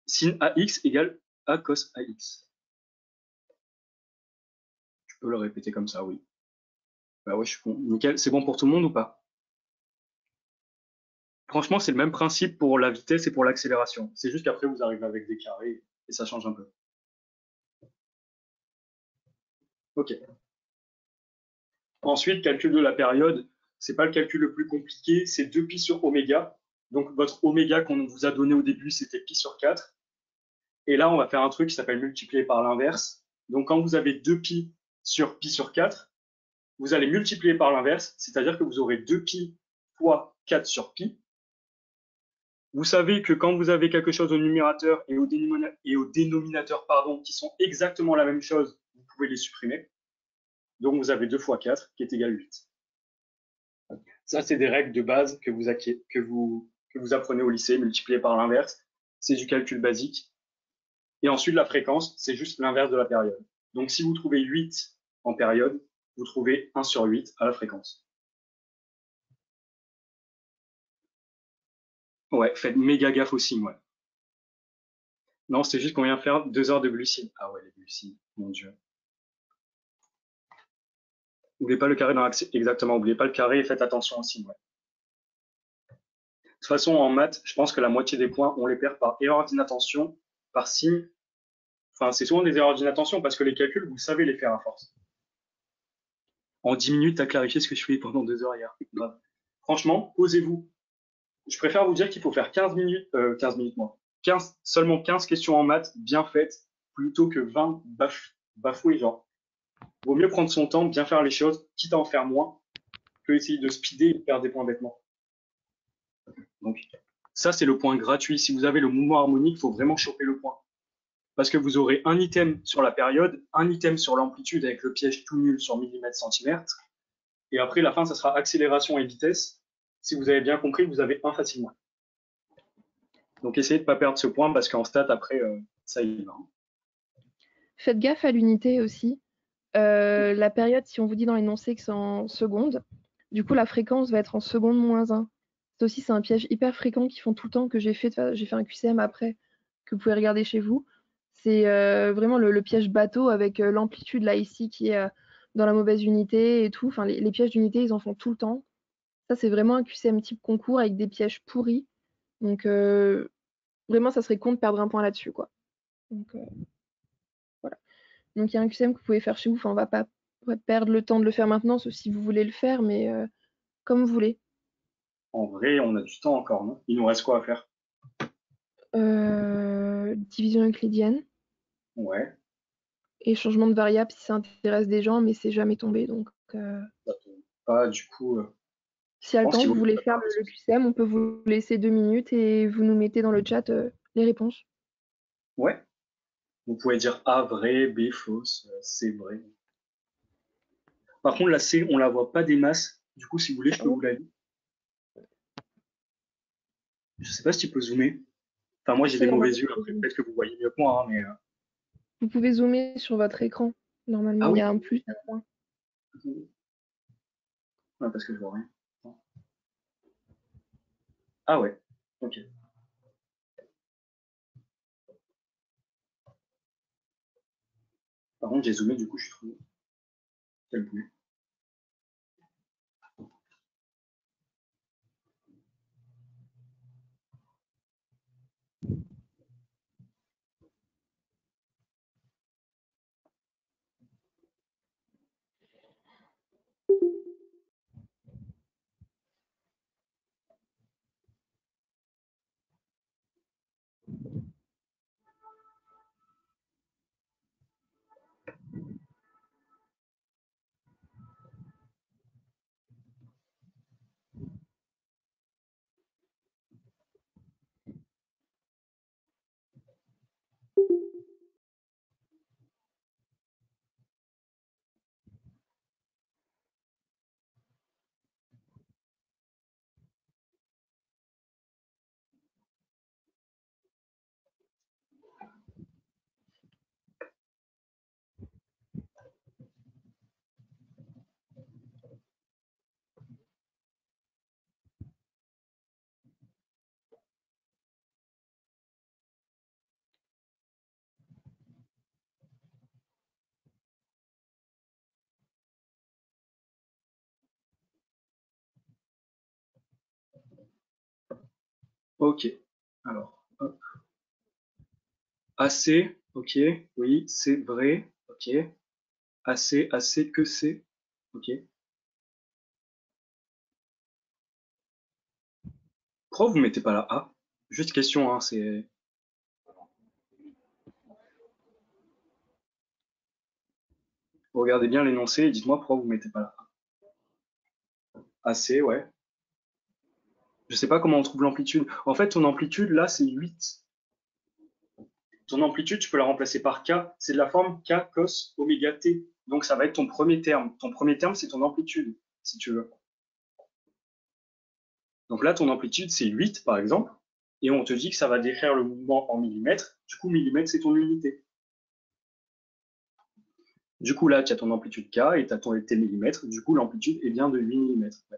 Sin AX égale A cos AX. Tu peux le répéter comme ça, oui. Bah ouais, je suis con. Nickel, c'est bon pour tout le monde ou pas? Franchement, c'est le même principe pour la vitesse et pour l'accélération. C'est juste qu'après, vous arrivez avec des carrés et ça change un peu. Ok. Ensuite, calcul de la période, c'est pas le calcul le plus compliqué, c'est 2pi sur oméga. Donc votre oméga qu'on vous a donné au début, c'était pi sur 4. Et là, on va faire un truc qui s'appelle multiplier par l'inverse. Donc quand vous avez 2pi sur pi sur 4, vous allez multiplier par l'inverse, c'est-à-dire que vous aurez 2pi fois 4 sur pi. Vous savez que quand vous avez quelque chose au numérateur et au dénominateur pardon, qui sont exactement la même chose, vous pouvez les supprimer. Donc vous avez 2 fois 4 qui est égal à 8. Ça, c'est des règles de base que vous apprenez au lycée, multipliées par l'inverse. C'est du calcul basique. Et ensuite, la fréquence, c'est juste l'inverse de la période. Donc si vous trouvez 8 en période, vous trouvez 1 sur 8 à la fréquence. Ouais, faites méga gaffe au signe, ouais. Non, c'est juste qu'on vient faire 2 heures de glucides. Ah ouais, les glucides, mon Dieu. N'oubliez pas le carré dans l'axe. Exactement, n'oubliez pas le carré et faites attention au signe, ouais. De toute façon, en maths, je pense que la moitié des points, on les perd par erreur d'inattention, par signe. Enfin, c'est souvent des erreurs d'inattention parce que les calculs, vous savez les faire à force. En 10 minutes, tu as clarifié ce que je fais pendant 2 heures hier. Bravo. Franchement, posez-vous. Je préfère vous dire qu'il faut faire 15 minutes, 15 minutes moins. 15, seulement 15 questions en maths bien faites plutôt que 20 bafouées, genre. Vaut mieux prendre son temps, bien faire les choses, quitte à en faire moins, que essayer de speeder et perdre des points bêtement. Donc, ça, c'est le point gratuit. Si vous avez le mouvement harmonique, il faut vraiment choper le point. Parce que vous aurez un item sur la période, un item sur l'amplitude avec le piège tout nul sur millimètre centimètre. Et après, la fin, ça sera accélération et vitesse. Si vous avez bien compris, vous avez un facilement. Donc, essayez de ne pas perdre ce point parce qu'en stat, après, ça y va. Faites gaffe à l'unité aussi. La période, si on vous dit dans l'énoncé que c'est en secondes, du coup, la fréquence va être en secondes moins 1. Ça aussi, c'est un piège hyper fréquent qu'ils font tout le temps, que j'ai fait un QCM après, que vous pouvez regarder chez vous. C'est vraiment le piège bateau avec l'amplitude là ici qui est dans la mauvaise unité et tout. Enfin, les pièges d'unité, ils en font tout le temps. Ça, c'est vraiment un QCM type concours avec des pièges pourris. Donc, vraiment, ça serait con de perdre un point là-dessus, quoi. Donc, voilà. Donc, il y a un QCM que vous pouvez faire chez vous. Enfin, on va pas perdre le temps de le faire maintenant, sauf si vous voulez le faire, mais comme vous voulez. En vrai, on a du temps encore, non? Il nous reste quoi à faire? Division euclidienne Ouais. et changement de variable si ça intéresse des gens, mais c'est jamais tombé. Donc, Ça tombe pas, du coup, si je à le pense temps, qu'il vous vaut mieux voulez faire préparer. le QCM, on peut vous laisser 2 minutes et vous nous mettez dans le chat les réponses. Ouais. Vous pouvez dire A vrai, B fausse, C vrai. Par contre, la C, on la voit pas des masses. Du coup, si vous voulez, je peux vous la lire. Je sais pas si tu peux zoomer. Enfin, moi, j'ai Si, des mauvais normalement, yeux. Après, peut-être que vous voyez mieux que moi, hein, mais. vous pouvez zoomer sur votre écran. Normalement, Ah il y oui. a un plus et un moins. Ouais, parce que je vois rien. Ah ouais. Ok. Par contre, j'ai zoomé, du coup, je suis trop. Quel boulet. Ok. Alors, hop. AC, ok. Oui, c'est vrai. Ok. AC, AC, que c'est. Ok. Pourquoi vous mettez pas la A? Juste question, hein, c'est. Regardez bien l'énoncé et dites-moi pourquoi vous mettez pas la A. AC, ouais. Je sais pas comment on trouve l'amplitude. En fait, ton amplitude, là, c'est 8. Ton amplitude, tu peux la remplacer par K. C'est de la forme K cos oméga T. Donc, ça va être ton premier terme. Ton premier terme, c'est ton amplitude, si tu veux. Donc là, ton amplitude, c'est 8, par exemple. Et on te dit que ça va décrire le mouvement en millimètres. Du coup, millimètre, c'est ton unité. Du coup, là, tu as ton amplitude K et tu as tes millimètres. Du coup, l'amplitude est bien de 8 millimètres. Ouais.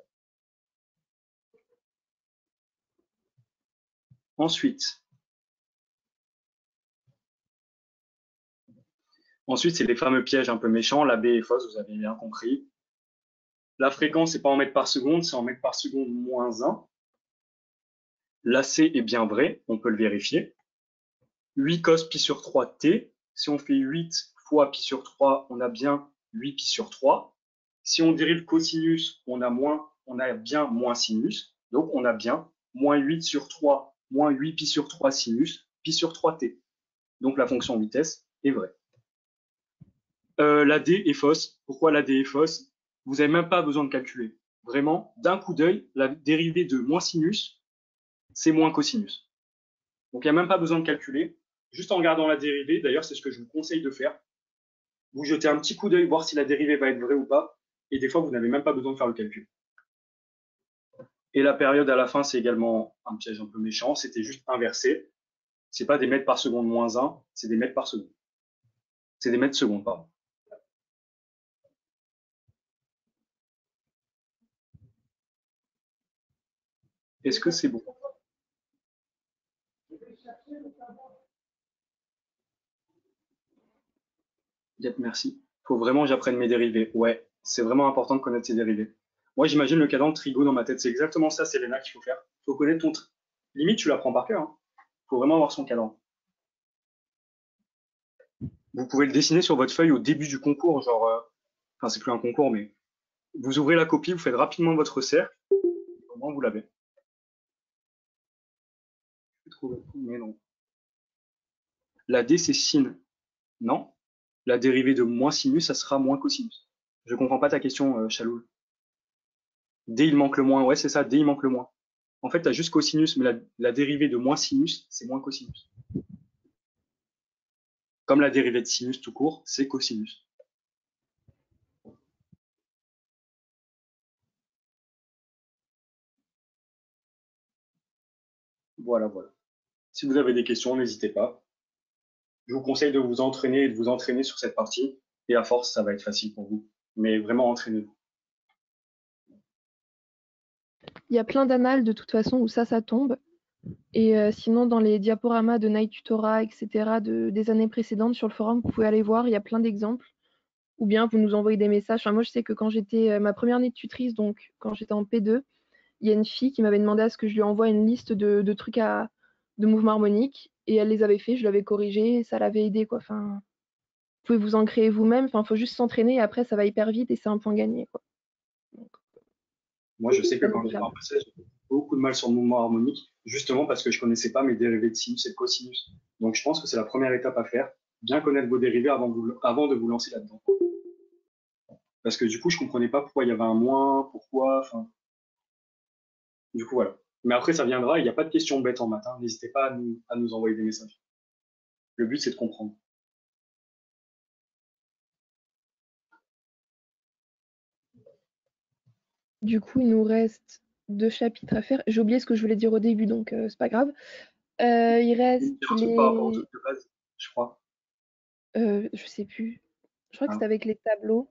Ensuite, c'est les fameux pièges un peu méchants. La B est fausse, vous avez bien compris. La fréquence, c'est pas en mètres par seconde, c'est en mètres par seconde moins 1. L'AC est bien vrai, on peut le vérifier. 8 cos pi sur 3 t. Si on fait 8 fois pi sur 3, on a bien 8 pi sur 3. Si on dérive cosinus, on a bien moins sinus. Donc on a bien moins 8 sur 3, moins 8 pi sur 3 sinus, pi sur 3t. Donc la fonction vitesse est vraie. La D est fausse. Pourquoi la D est fausse? Vous n'avez même pas besoin de calculer. Vraiment, d'un coup d'œil, la dérivée de moins sinus, c'est moins cosinus. Donc il n'y a même pas besoin de calculer. Juste en regardant la dérivée, d'ailleurs c'est ce que je vous conseille de faire, vous jetez un petit coup d'œil, voir si la dérivée va être vraie ou pas, et des fois vous n'avez même pas besoin de faire le calcul. Et la période à la fin, c'est également un piège un peu méchant, c'était juste inversé. C'est pas des mètres par seconde moins 1, c'est des mètres par seconde. C'est des mètres secondes, pardon. Est-ce que c'est bon? Yep, merci. Faut vraiment que j'apprenne mes dérivés. Ouais, c'est vraiment important de connaître ses dérivés. Moi, j'imagine le cadran de Trigo dans ma tête. C'est exactement ça, Selena, qu'il faut faire. Faut connaître ton limite, tu l'apprends par cœur. Hein. Faut vraiment avoir son cadran. Vous pouvez le dessiner sur votre feuille au début du concours, genre, enfin, c'est plus un concours, mais vous ouvrez la copie, vous faites rapidement votre cercle, au moins vous l'avez. Mais non. La D, c'est sin. Non. La dérivée de moins sinus, ça sera moins cosinus. Je comprends pas ta question, Chaloul. D, il manque le moins. Ouais, c'est ça, D, il manque le moins. En fait, tu as juste cosinus, mais la dérivée de moins sinus, c'est moins cosinus. Comme la dérivée de sinus tout court, c'est cosinus. Voilà, voilà. Si vous avez des questions, n'hésitez pas. Je vous conseille de vous entraîner et de vous entraîner sur cette partie. Et à force, ça va être facile pour vous. Mais vraiment, entraînez-vous. Il y a plein d'annales de toute façon où ça tombe. Et sinon, dans les diaporamas de Night Tutora, etc., des années précédentes sur le forum, vous pouvez aller voir, il y a plein d'exemples. Ou bien vous nous envoyez des messages. Enfin, moi, je sais que quand j'étais ma première année de tutrice, donc quand j'étais en P2, il y a une fille qui m'avait demandé à ce que je lui envoie une liste de trucs de mouvements harmoniques. Et elle les avait fait, je l'avais corrigé, et ça l'avait aidé, quoi. Enfin, vous pouvez vous en créer vous-même. Enfin, il faut juste s'entraîner et après, ça va hyper vite et c'est un point gagné, quoi. Donc, Moi, je sais que bien quand j'étais évidemment. en passage, j'ai beaucoup de mal sur le mouvement harmonique, justement parce que je connaissais pas mes dérivés de sinus et de cosinus. Donc, je pense que c'est la première étape à faire, bien connaître vos dérivés avant de vous lancer là-dedans. Parce que du coup, je comprenais pas pourquoi il y avait un moins, pourquoi, enfin, du coup, voilà. Mais après, ça viendra, il n'y a pas de questions bêtes en maths, hein. N'hésitez pas à nous envoyer des messages. Le but, c'est de comprendre. Du coup, il nous reste 2 chapitres à faire. J'ai oublié ce que je voulais dire au début, donc c'est pas grave. Il Il reste y a un truc par rapport au truc de base, je crois. je sais plus. Je crois que c'était Hein. avec les tableaux.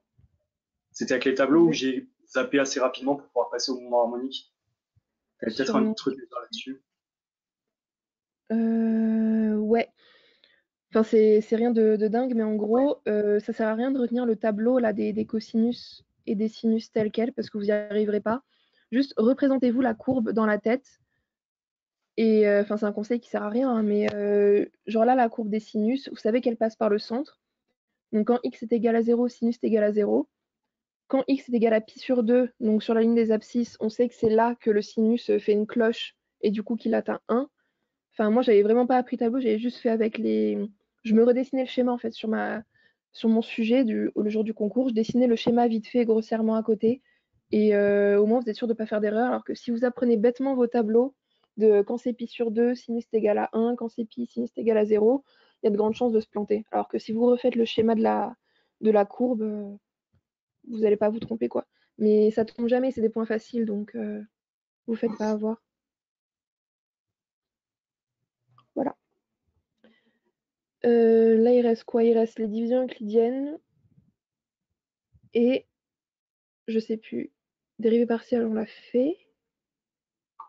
C'était avec les tableaux où j'ai zappé assez rapidement pour pouvoir passer au mouvement harmonique. Il y avait peut-être un Sûrement. truc à dire là-dessus. Ouais. Enfin, c'est rien de dingue, mais en gros, ça sert à rien de retenir le tableau là des cosinus et des sinus tels quels parce que vous n'y arriverez pas. Juste représentez-vous la courbe dans la tête Et enfin, c'est un conseil qui sert à rien, hein, mais genre là, la courbe des sinus, vous savez qu'elle passe par le centre. Donc quand x est égal à 0, sinus est égal à 0. Quand x est égal à pi sur 2, donc sur la ligne des abscisses, on sait que c'est là que le sinus fait une cloche et du coup qu'il atteint 1. Enfin, moi, j'avais vraiment pas appris tableau, j'avais juste fait avec les. Je me redessinais le schéma en fait sur mon sujet le jour du concours. Je dessinais le schéma vite fait, grossièrement à côté. Et au moins, vous êtes sûr de ne pas faire d'erreur. Alors que si vous apprenez bêtement vos tableaux de quand c'est pi sur 2, sinus est égal à 1, quand c'est pi, sinus est égal à 0, il y a de grandes chances de se planter. Alors que si vous refaites le schéma de la courbe, vous n'allez pas vous tromper, quoi. Mais ça tombe jamais, c'est des points faciles, donc vous faites pas avoir. Voilà. Là, il reste quoi? Il reste les divisions euclidiennes et je sais plus. Dérivée partielle, on l'a fait.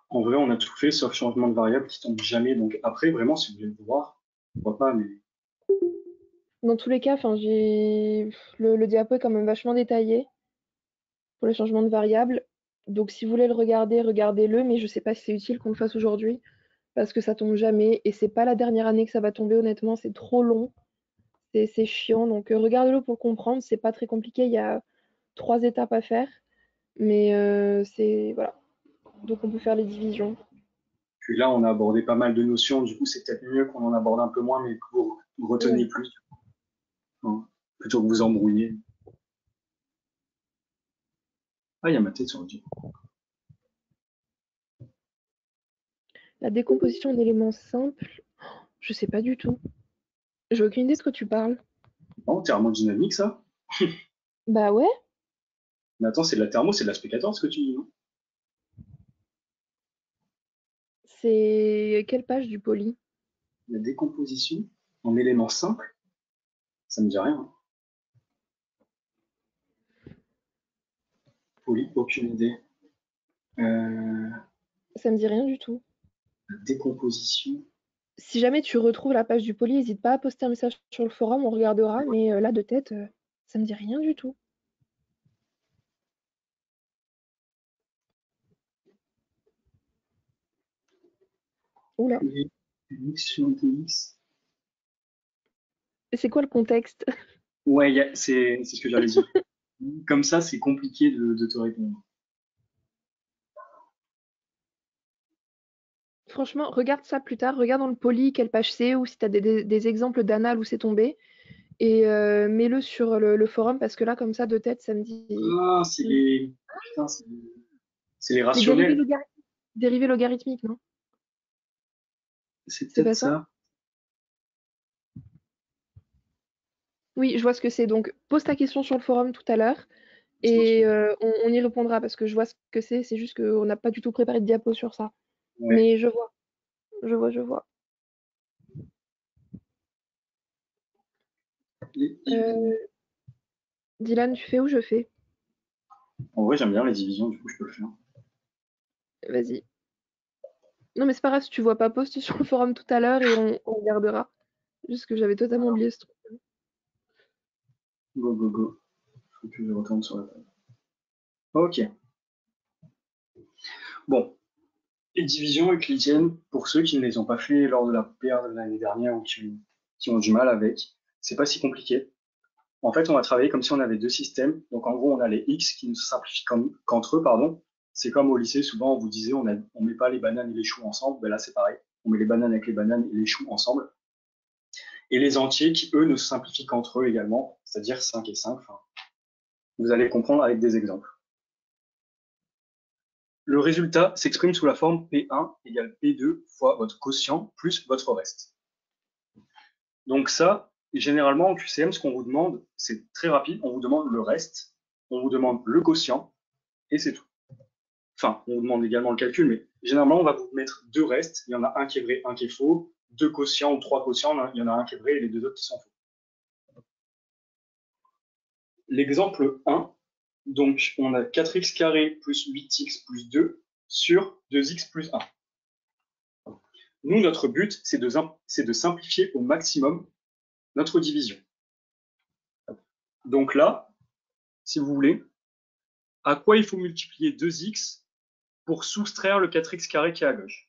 En vrai, on a tout fait sauf changement de variable qui tombe jamais. Donc après, vraiment, si vous voulez le voir, pourquoi pas, mais Dans tous les cas, enfin, le diapo est quand même vachement détaillé pour les changements de variables. Donc, si vous voulez le regarder, regardez-le, mais je sais pas si c'est utile qu'on le fasse aujourd'hui parce que ça tombe jamais et c'est pas la dernière année que ça va tomber, honnêtement, c'est trop long. C'est chiant, donc regardez-le pour comprendre. C'est pas très compliqué, il y a 3 étapes à faire, mais c'est voilà. Donc on peut faire les divisions. puis là, on a abordé pas mal de notions. Du coup, c'est peut-être mieux qu'on en aborde un peu moins, mais que vous reteniez Ouais. plus, hein, plutôt que vous embrouiller. Ah, il y a ma tête sur le diapo. La décomposition d'éléments simples, je sais pas du tout. J'ai aucune idée de quoi tu parles. Non, thermodynamique, ça? Bah ouais, Mais attends, c'est de la thermo, c'est de l'aspect 14 que tu dis, non? c'est quelle page du poly? La décomposition en éléments simples, ça me dit rien. Poli, aucune idée. La Ça me dit rien du tout. décomposition. Si jamais tu retrouves la page du poly, n'hésite pas à poster un message sur le forum, on regardera, mais là de tête, ça me dit rien du tout. Oula. X sur dx. Et c'est quoi le contexte? Ouais, c'est ce que j'allais dire. Comme ça, c'est compliqué de te répondre. Franchement, regarde ça plus tard, regarde dans le poly quelle page c'est, ou si tu as des exemples d'annales où c'est tombé, et mets-le sur le forum, parce que là, comme ça, de tête, ça me dit. Ah, c'est les. Putain, c'est les Les dérivés, rationnels. dérivés logarithmiques, non? C'est C'est peut-être pas ça? ça. Oui, je vois ce que c'est. Donc, pose ta question sur le forum tout à l'heure Ok. et on y répondra parce que je vois ce que c'est. C'est juste qu'on n'a pas du tout préparé de diapo sur ça. Ouais. Mais je vois, je vois, je vois. Les divisions. Euh, Dylan, tu fais ou je fais? En vrai, j'aime bien les divisions, du coup, je peux le faire. Vas-y. Non, mais c'est pas grave si tu vois pas, poste sur le forum tout à l'heure et on regardera. Juste que j'avais totalement oublié ce truc. Go, go, go. Faut que je retourne sur la table. Ok. Bon. Les divisions euclidiennes, pour ceux qui ne les ont pas fait lors de la paire de l'année dernière ou qui ont du mal avec, c'est pas si compliqué. En fait, on va travailler comme si on avait deux systèmes. Donc, en gros, on a les x qui ne se simplifient qu'entre eux, pardon. C'est comme au lycée, souvent, on vous disait, on met pas les bananes et les choux ensemble. Ben là, c'est pareil. On met les bananes avec les bananes et les choux ensemble. Et les entiers qui, eux, ne se simplifient qu'entre eux également, c'est-à-dire 5 et 5. Enfin, vous allez comprendre avec des exemples. Le résultat s'exprime sous la forme P1 égale P2 fois votre quotient plus votre reste. Donc ça, généralement en QCM, ce qu'on vous demande, c'est très rapide, on vous demande le reste, on vous demande le quotient, et c'est tout. Enfin, on vous demande également le calcul, mais généralement, on va vous mettre deux restes, il y en a un qui est vrai, un qui est faux, deux quotients ou trois quotients, il y en a un qui est vrai et les deux autres qui sont faux. L'exemple 1, donc on a 4x carré plus 8x plus 2 sur 2x plus 1. Nous, notre but, c'est de simplifier au maximum notre division. Donc là, si vous voulez, à quoi il faut multiplier 2x pour soustraire le 4x carré qui est à gauche?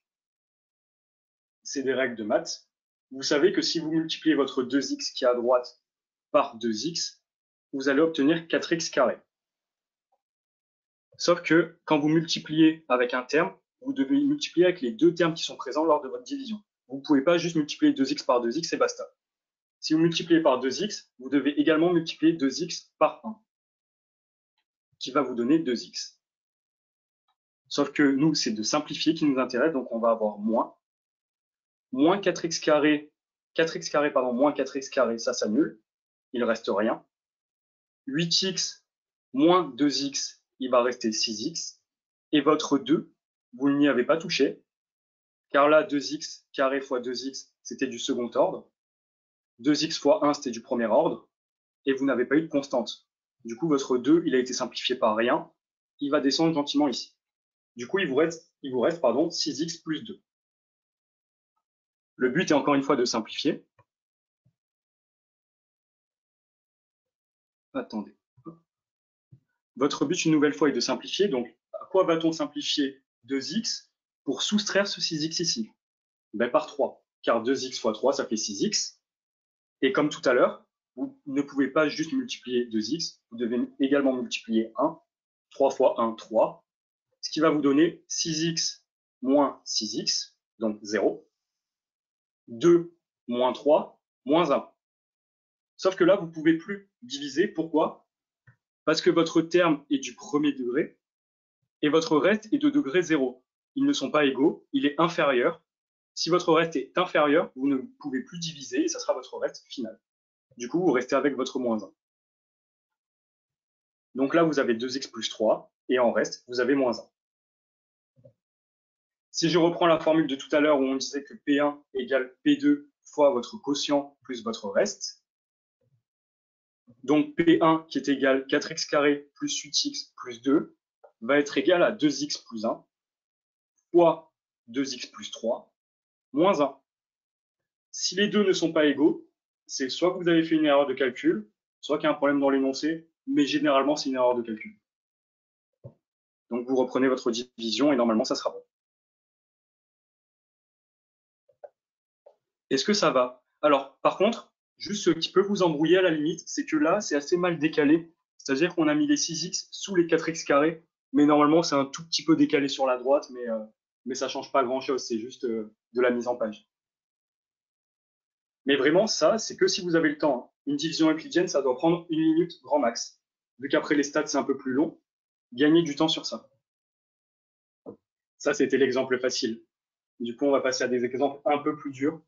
c'est des règles de maths. Vous savez que si vous multipliez votre 2x qui est à droite par 2x, vous allez obtenir 4x carré. Sauf que quand vous multipliez avec un terme, vous devez multiplier avec les deux termes qui sont présents lors de votre division. Vous ne pouvez pas juste multiplier 2x par 2x et basta. Si vous multipliez par 2x, vous devez également multiplier 2x par 1, qui va vous donner 2x. Sauf que nous, c'est de simplifier qui nous intéresse, donc on va avoir moins 4x carré, moins 4x carré, ça s'annule, il ne reste rien. 8x moins 2x, il va rester 6x. Et votre 2, vous n'y avez pas touché, car là, 2x carré fois 2x, c'était du second ordre. 2x fois 1, c'était du premier ordre. Et vous n'avez pas eu de constante. Du coup, votre 2, il a été simplifié par rien. Il va descendre gentiment ici. Du coup, il vous reste 6x plus 2. Le but est encore une fois de simplifier. Attendez. Votre but, une nouvelle fois, est de simplifier. Donc, à quoi va-t-on simplifier 2x pour soustraire ce 6x ici? Ben, par 3. Car 2x fois 3, ça fait 6x. Et comme tout à l'heure, vous ne pouvez pas juste multiplier 2x. Vous devez également multiplier 1. 3 fois 1, 3. Ce qui va vous donner 6x moins 6x, donc 0. 2 moins 3, moins 1. Sauf que là, vous ne pouvez plus diviser. Pourquoi? Parce que votre terme est du premier degré et votre reste est de degré 0. Ils ne sont pas égaux, il est inférieur. Si votre reste est inférieur, vous ne pouvez plus diviser et ça sera votre reste final. Du coup, vous restez avec votre moins 1. Donc là, vous avez 2x plus 3 et en reste, vous avez moins 1. Si je reprends la formule de tout à l'heure où on disait que P1 égale P2 fois votre quotient plus votre reste, donc P1 qui est égal 4x carré plus 8x plus 2 va être égal à 2x plus 1 fois 2x plus 3 moins 1. Si les deux ne sont pas égaux, c'est soit que vous avez fait une erreur de calcul, soit qu'il y a un problème dans l'énoncé, mais généralement c'est une erreur de calcul. Donc vous reprenez votre division et normalement ça sera bon. Est-ce que ça va? Alors, par contre, juste ce qui peut vous embrouiller à la limite, c'est que là, c'est assez mal décalé. C'est-à-dire qu'on a mis les 6x sous les 4x carrés, mais normalement, c'est un tout petit peu décalé sur la droite, mais ça change pas grand-chose, c'est juste de la mise en page. Mais vraiment, ça, c'est que si vous avez le temps. Hein. Une division euclidienne, ça doit prendre 1 minute grand max. Vu qu'après les stats, c'est un peu plus long, gagnez du temps sur ça. Ça, c'était l'exemple facile. Du coup, on va passer à des exemples un peu plus durs.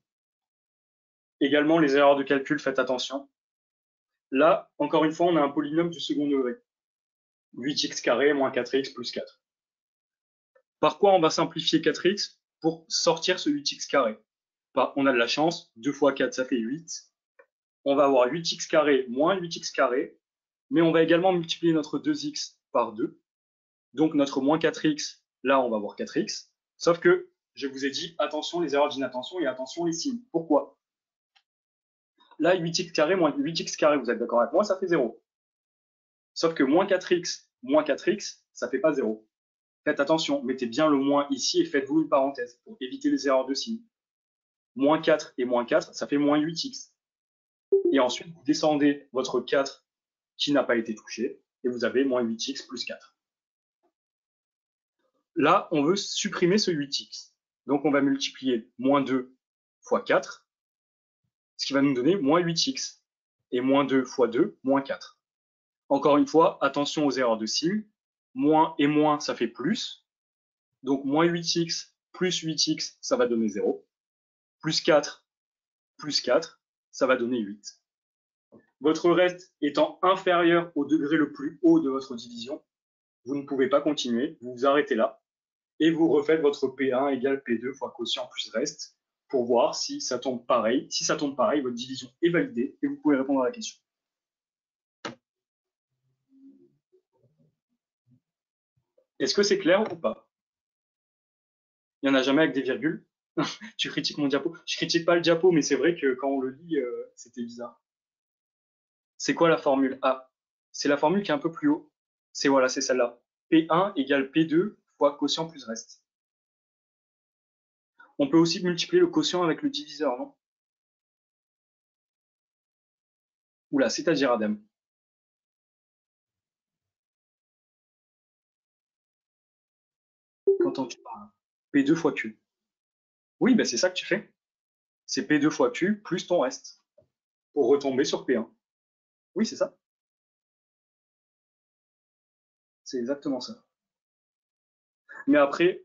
Également, les erreurs de calcul, faites attention. Là, encore une fois, on a un polynôme du second degré. 8x carré moins 4x plus 4. Par quoi on va simplifier 4x pour sortir ce 8x carré? On a de la chance, 2 fois 4, ça fait 8. On va avoir 8x carré moins 8x carré, mais on va également multiplier notre 2x par 2. Donc notre moins 4x, là, on va avoir 4x. Sauf que, je vous ai dit, attention les erreurs d'inattention et attention les signes. Pourquoi? Là, 8x carré moins 8x carré, vous êtes d'accord avec moi, ça fait 0. Sauf que moins 4x, ça fait pas 0. Faites attention, mettez bien le moins ici et faites-vous une parenthèse pour éviter les erreurs de signes. Moins 4 et moins 4, ça fait moins 8x. Et ensuite, vous descendez votre 4 qui n'a pas été touché et vous avez moins 8x plus 4. Là, on veut supprimer ce 8x. Donc, on va multiplier moins 2 fois 4, ce qui va nous donner moins 8x. Et moins 2 fois 2, moins 4. Encore une fois, attention aux erreurs de signes. Moins et moins, ça fait plus. Donc, moins 8x plus 8x, ça va donner 0. Plus 4, ça va donner 8. Votre reste étant inférieur au degré le plus haut de votre division, vous ne pouvez pas continuer, vous vous arrêtez là, et vous refaites votre P1 égale P2 fois quotient plus reste, pour voir si ça tombe pareil. Si ça tombe pareil, votre division est validée, et vous pouvez répondre à la question. Est-ce que c'est clair ou pas? Il n'y en a jamais avec des virgules. Tu critiques mon diapo. Je critique pas le diapo, mais c'est vrai que quand on le lit, c'était bizarre. C'est quoi la formule A? C'est la formule qui est un peu plus haut. C'est voilà, c'est celle-là. P1 égale P2 fois quotient plus reste. On peut aussi multiplier le quotient avec le diviseur, non? Oula, c'est-à-dire, Adam? Quand tu parles. P2 fois Q. Oui, ben c'est ça que tu fais. C'est P2 fois Q plus ton reste pour retomber sur P1. Oui, c'est ça. C'est exactement ça. Mais après,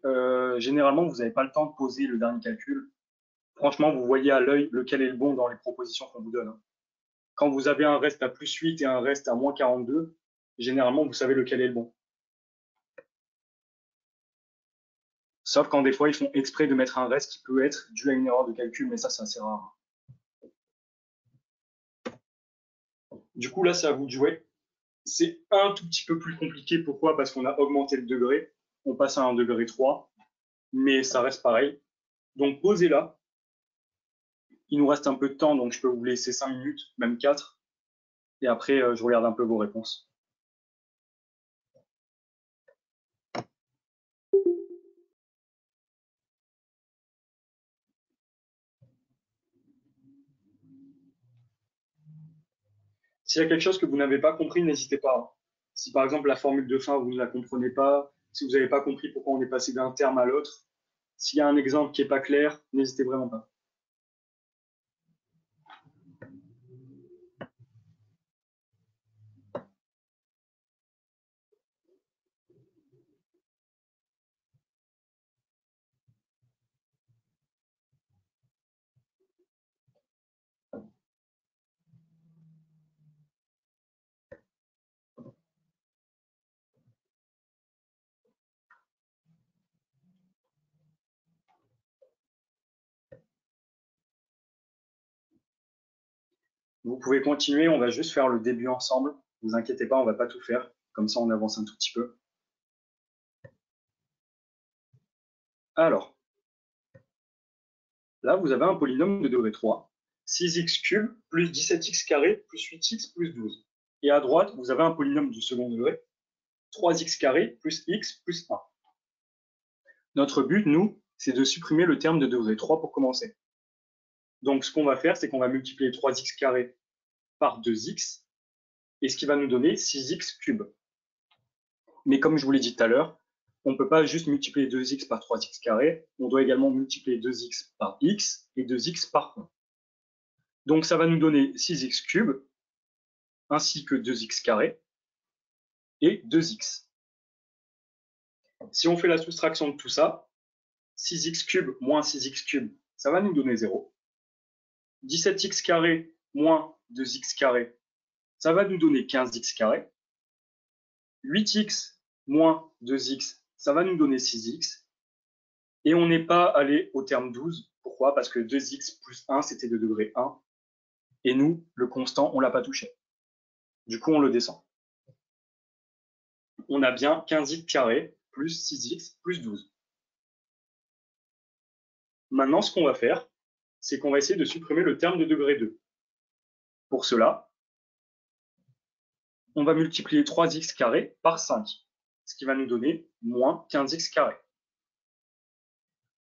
généralement, vous n'avez pas le temps de poser le dernier calcul. Franchement, vous voyez à l'œil lequel est le bon dans les propositions qu'on vous donne. Quand vous avez un reste à plus 8 et un reste à moins 42, généralement, vous savez lequel est le bon. Sauf quand des fois, ils font exprès de mettre un reste qui peut être dû à une erreur de calcul, mais ça, c'est assez rare. Du coup, là, c'est à vous de jouer. C'est un tout petit peu plus compliqué. Pourquoi? Parce qu'on a augmenté le degré. On passe à un degré 3, mais ça reste pareil. Donc, posez-la. Il nous reste un peu de temps, donc je peux vous laisser 5 minutes, même 4. Et après, je regarde un peu vos réponses. S'il y a quelque chose que vous n'avez pas compris, n'hésitez pas. Si par exemple la formule de fin, vous ne la comprenez pas, si vous n'avez pas compris pourquoi on est passé d'un terme à l'autre, s'il y a un exemple qui n'est pas clair, n'hésitez vraiment pas. Vous pouvez continuer, on va juste faire le début ensemble. Ne vous inquiétez pas, on ne va pas tout faire. Comme ça, on avance un tout petit peu. Alors, là, vous avez un polynôme de degré 3, 6x cube plus 17x carré plus 8x plus 12. Et à droite, vous avez un polynôme du second degré, 3x carré plus x plus 1. Notre but, nous, c'est de supprimer le terme de degré 3 pour commencer. Donc, ce qu'on va faire, c'est qu'on va multiplier 3x carré par 2x, et ce qui va nous donner 6x cube. Mais comme je vous l'ai dit tout à l'heure, on ne peut pas juste multiplier 2x par 3x carré, on doit également multiplier 2x par x et 2x par 1. Donc ça va nous donner 6x cube, ainsi que 2x carré, et 2x. Si on fait la soustraction de tout ça, 6x cube moins 6x cube, ça va nous donner 0. 17x carré moins 2x carré, ça va nous donner 15x carré. 8x moins 2x, ça va nous donner 6x. Et on n'est pas allé au terme 12. Pourquoi? Parce que 2x plus 1, c'était de degré 1. Et nous, le constant, on ne l'a pas touché. Du coup, on le descend. On a bien 15x carré plus 6x plus 12. Maintenant, ce qu'on va faire, c'est qu'on va essayer de supprimer le terme de degré 2. Pour cela, on va multiplier 3x carré par 5, ce qui va nous donner moins 15x carré.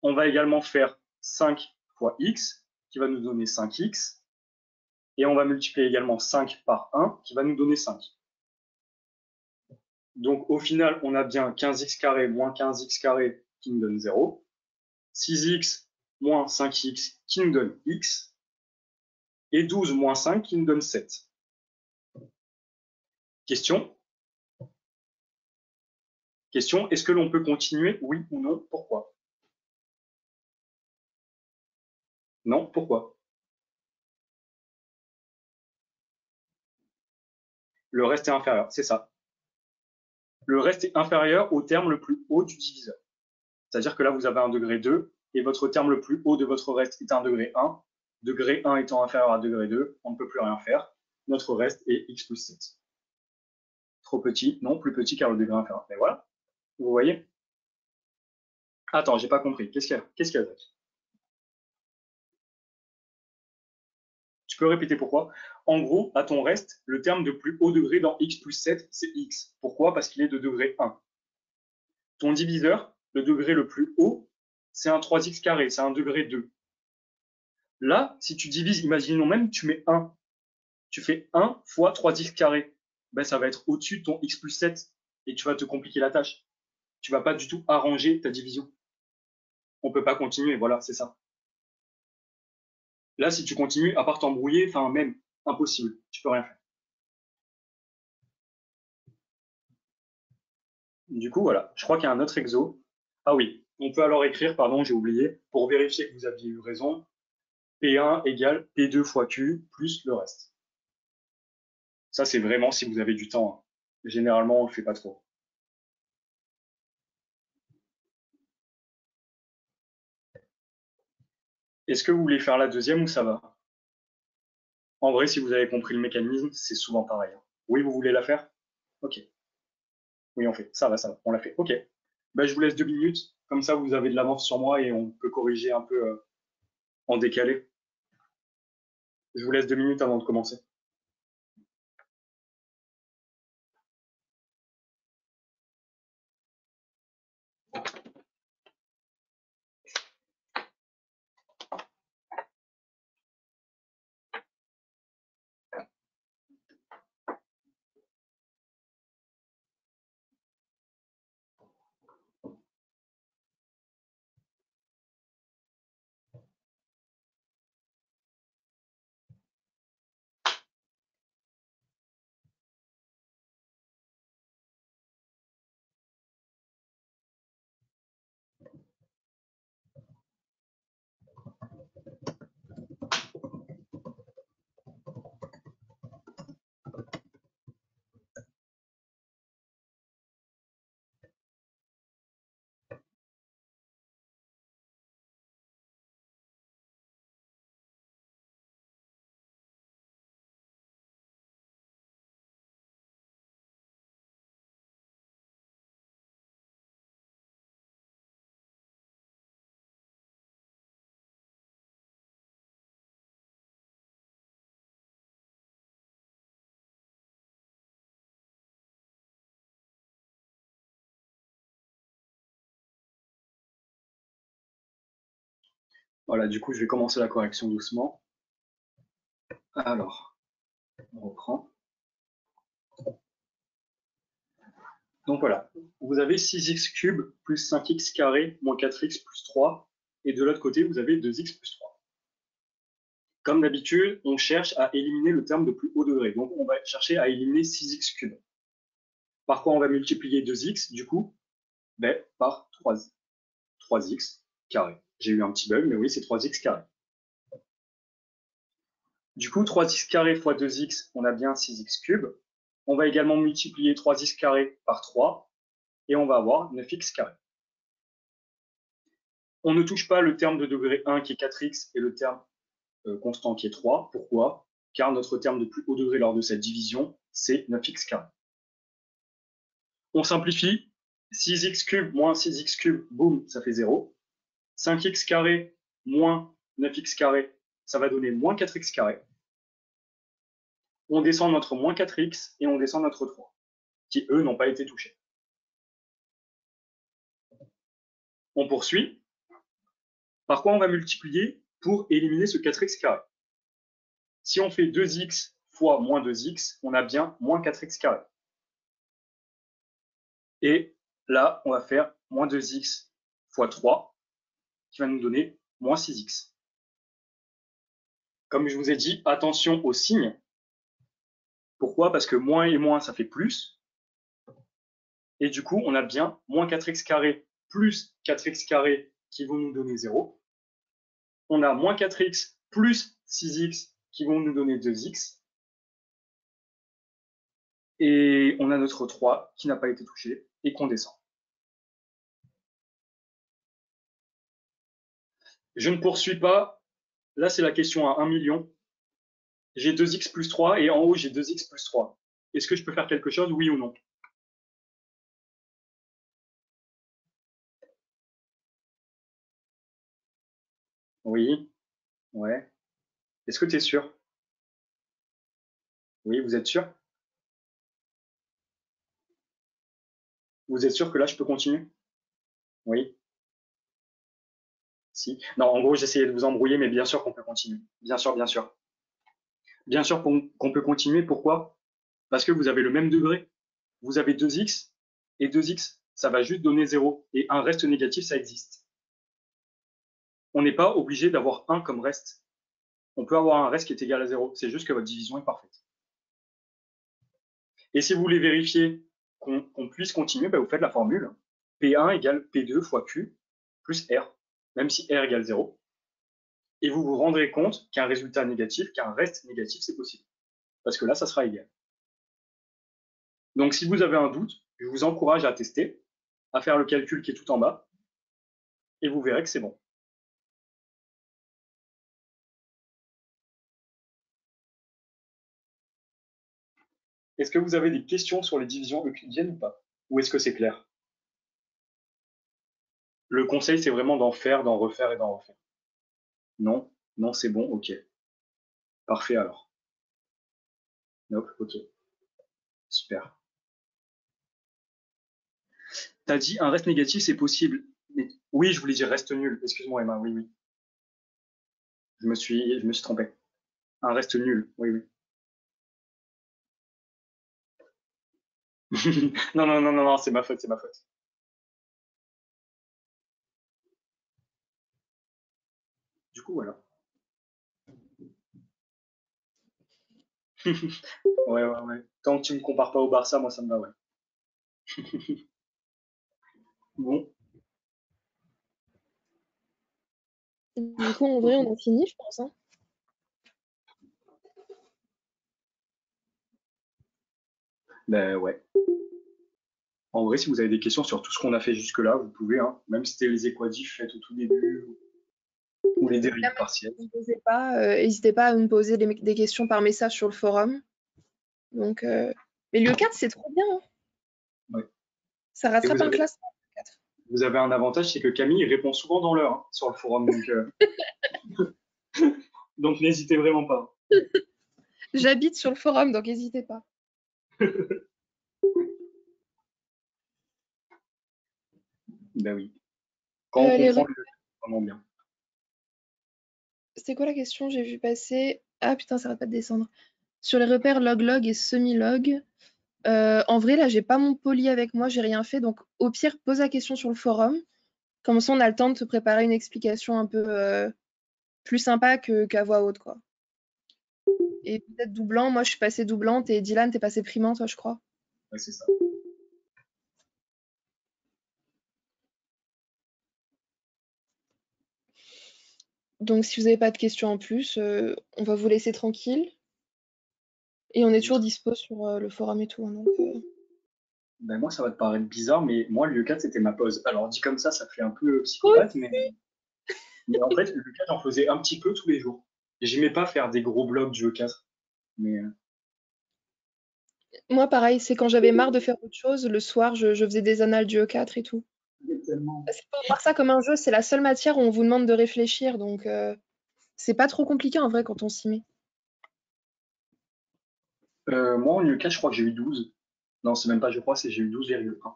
On va également faire 5 fois x, qui va nous donner 5x, et on va multiplier également 5 par 1, qui va nous donner 5. Donc au final, on a bien 15x carré moins 15x carré qui nous donne 0, 6x moins 5x qui nous donne x, et 12 moins 5 qui nous donne 7. Question? Question, est-ce que l'on peut continuer? Oui ou non? Pourquoi? Non, pourquoi? Le reste est inférieur, c'est ça. Le reste est inférieur au terme le plus haut du diviseur. C'est-à-dire que là, vous avez un degré 2, et votre terme le plus haut de votre reste est un degré 1. Degré 1 étant inférieur à degré 2, on ne peut plus rien faire. Notre reste est x plus 7. Trop petit? Non, plus petit car le degré inférieur. Mais voilà, vous voyez? Attends, j'ai pas compris. Qu'est-ce qu'il y a, Zach? Tu peux répéter pourquoi? En gros, à ton reste, le terme de plus haut degré dans x plus 7, c'est x. Pourquoi? Parce qu'il est de degré 1. Ton diviseur, le degré le plus haut, c'est un 3x carré, c'est un degré 2. Là, si tu divises, imaginons même, tu mets 1. Tu fais 1 fois 3x carré. Ben, ça va être au-dessus de ton x plus 7 et tu vas te compliquer la tâche. Tu vas pas du tout arranger ta division. On peut pas continuer, voilà, c'est ça. Là, si tu continues, à part t'embrouiller, enfin même, impossible, tu peux rien faire. Du coup, voilà, je crois qu'il y a un autre exo. Ah oui, on peut alors écrire, pardon, j'ai oublié, pour vérifier que vous aviez eu raison, P1 égale P2 fois Q plus le reste. Ça, c'est vraiment si vous avez du temps, hein. Généralement, on le fait pas trop. Est-ce que vous voulez faire la deuxième ou ça va? En vrai, si vous avez compris le mécanisme, c'est souvent pareil, hein. Oui, vous voulez la faire? Ok. Oui, on fait. Ça va, on l'a fait. Ok. Ben, je vous laisse 2 minutes. Comme ça, vous avez de l'avance sur moi et on peut corriger un peu en décalé. Je vous laisse 2 minutes avant de commencer. Voilà, du coup, je vais commencer la correction doucement. Alors, on reprend. Donc voilà, vous avez 6x cube plus 5x carré moins 4x plus 3. Et de l'autre côté, vous avez 2x plus 3. Comme d'habitude, on cherche à éliminer le terme de plus haut degré. Donc on va chercher à éliminer 6x cube. Par quoi on va multiplier 2x, du coup, ben, par 3x carré. J'ai eu un petit bug, mais oui, c'est 3x carré. Du coup, 3x carré fois 2x, on a bien 6x cube. On va également multiplier 3x carré par 3 et on va avoir 9x carré. On ne touche pas le terme de degré 1 qui est 4x et le terme constant qui est 3. Pourquoi? Car notre terme de plus haut degré lors de cette division, c'est 9x carré. On simplifie. 6x cube moins 6x cube, boum, ça fait 0. 5x carré moins 9x carré, ça va donner moins 4x carré. On descend notre moins 4x et on descend notre 3, qui eux n'ont pas été touchés. On poursuit. Par quoi on va multiplier pour éliminer ce 4x carré? Si on fait 2x fois moins 2x, on a bien moins 4x carré. Et là, on va faire moins 2x fois 3, qui va nous donner moins 6x. Comme je vous ai dit, attention aux signes. Pourquoi? Parce que moins et moins, ça fait plus. Et du coup, on a bien moins 4x carré plus 4x carré qui vont nous donner 0. On a moins 4x plus 6x qui vont nous donner 2x. Et on a notre 3 qui n'a pas été touché et qu'on descend. Je ne poursuis pas. Là, c'est la question à 1 million. J'ai 2x plus 3 et en haut, j'ai 2x plus 3. Est-ce que je peux faire quelque chose, oui ou non? Oui, ouais. Est-ce que tu es sûr? Oui, vous êtes sûr? Vous êtes sûr que là, je peux continuer? Oui. Si. Non, en gros, j'essayais de vous embrouiller, mais bien sûr qu'on peut continuer. Bien sûr, bien sûr. Bien sûr qu'on peut continuer. Pourquoi? Parce que vous avez le même degré. Vous avez 2x, et 2x, ça va juste donner 0. Et un reste négatif, ça existe. On n'est pas obligé d'avoir 1 comme reste. On peut avoir un reste qui est égal à 0. C'est juste que votre division est parfaite. Et si vous voulez vérifier qu'on puisse continuer, bah vous faites la formule P1 égale P2 fois Q plus R, même si R égale 0. Et vous vous rendrez compte qu'un résultat négatif, qu'un reste négatif, c'est possible. Parce que là, ça sera égal. Donc si vous avez un doute, je vous encourage à tester, à faire le calcul qui est tout en bas, et vous verrez que c'est bon. Est-ce que vous avez des questions sur les divisions euclidiennes ou pas? Ou est-ce que c'est clair? Le conseil, c'est vraiment d'en faire, d'en refaire et d'en refaire. Non? Non, c'est bon? Ok. Parfait alors. Hop, ok. Super. T'as dit un reste négatif, c'est possible. Mais... Oui, je voulais dire reste nul. Excuse-moi, Emma. Oui, oui. Je me suis trompé. Un reste nul. Oui, oui. Non, non, non, non, non, c'est ma faute, c'est ma faute. Du coup, voilà. Ouais, ouais, ouais. Tant que tu me compares pas au Barça, moi, ça me va, ouais. Bon, Du coup, en vrai, on a fini, je pense, hein. ben ouais. En vrai, si vous avez des questions sur tout ce qu'on a fait jusque-là, vous pouvez, hein. Même si c'était les équadifs faites au tout début, ou les dérives partielles. N'hésitez pas à me poser des questions par message sur le forum. Donc, mais le 4, c'est trop bien, hein. Ouais. Ça Et rattrape un classement. vous avez un avantage, c'est que Camille répond souvent dans l'heure, hein, sur le forum, donc n'hésitez vraiment pas. J'habite sur le forum, donc n'hésitez pas. Ben oui. Quand on Les comprend, repères, c'est vraiment bien. c'était quoi la question? J'ai vu passer. Ah putain, ça va pas de descendre. Sur les repères log-log et semi-log, en vrai, là, j'ai pas mon poly avec moi, j'ai rien fait. Donc, au pire, pose la question sur le forum. Comme ça, on a le temps de te préparer une explication un peu plus sympa qu'à voix haute, quoi. Et peut-être doublant. Moi, je suis passée doublante et Dylan, t'es passé primant, toi, je crois. Ouais, c'est ça. Donc, si vous n'avez pas de questions en plus, on va vous laisser tranquille. Et on est toujours dispo sur le forum et tout, hein, donc, Ben moi, ça va te paraître bizarre, mais moi, le 4, c'était ma pause. Alors, dit comme ça fait un peu psychopathe, mais en fait, le 4, j'en faisais un petit peu tous les jours. Et j'aimais pas faire des gros blocs du E4. Mais Moi, pareil, c'est quand j'avais marre de faire autre chose, le soir, je faisais des annales du E4 et tout. tellement. C'est pas voir ça comme un jeu, c'est la seule matière où on vous demande de réfléchir, donc c'est pas trop compliqué en vrai quand on s'y met. Moi, en U4, je crois que j'ai eu 12. Non, c'est même pas, je crois, c'est j'ai eu 12,1.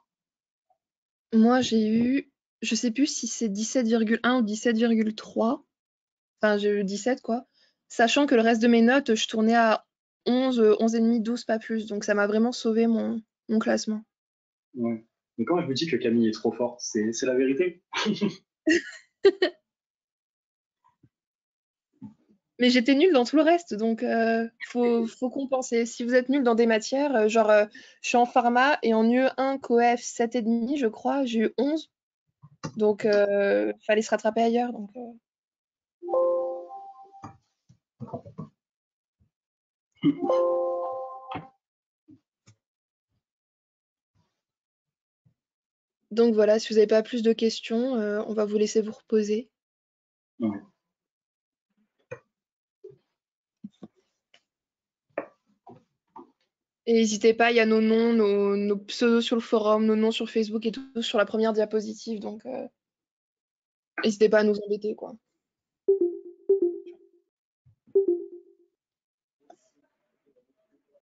Moi, j'ai eu, je sais plus si c'est 17,1 ou 17,3. Enfin, j'ai eu 17, quoi. Sachant que le reste de mes notes, je tournais à 11, 11,5, 12, pas plus. Donc ça m'a vraiment sauvé mon classement. Ouais. Mais quand je vous dis que Camille est trop forte, c'est la vérité. Mais j'étais nulle dans tout le reste, donc faut compenser. Si vous êtes nul dans des matières, genre je suis en pharma et en UE1 coef 7,5, je crois, j'ai eu 11. Donc fallait se rattraper ailleurs. Donc voilà, si vous n'avez pas plus de questions, on va vous laisser vous reposer. Ouais. Et n'hésitez pas, il y a nos noms, nos pseudos sur le forum, nos noms sur Facebook et tout sur la première diapositive. Donc n'hésitez pas à nous embêter, quoi.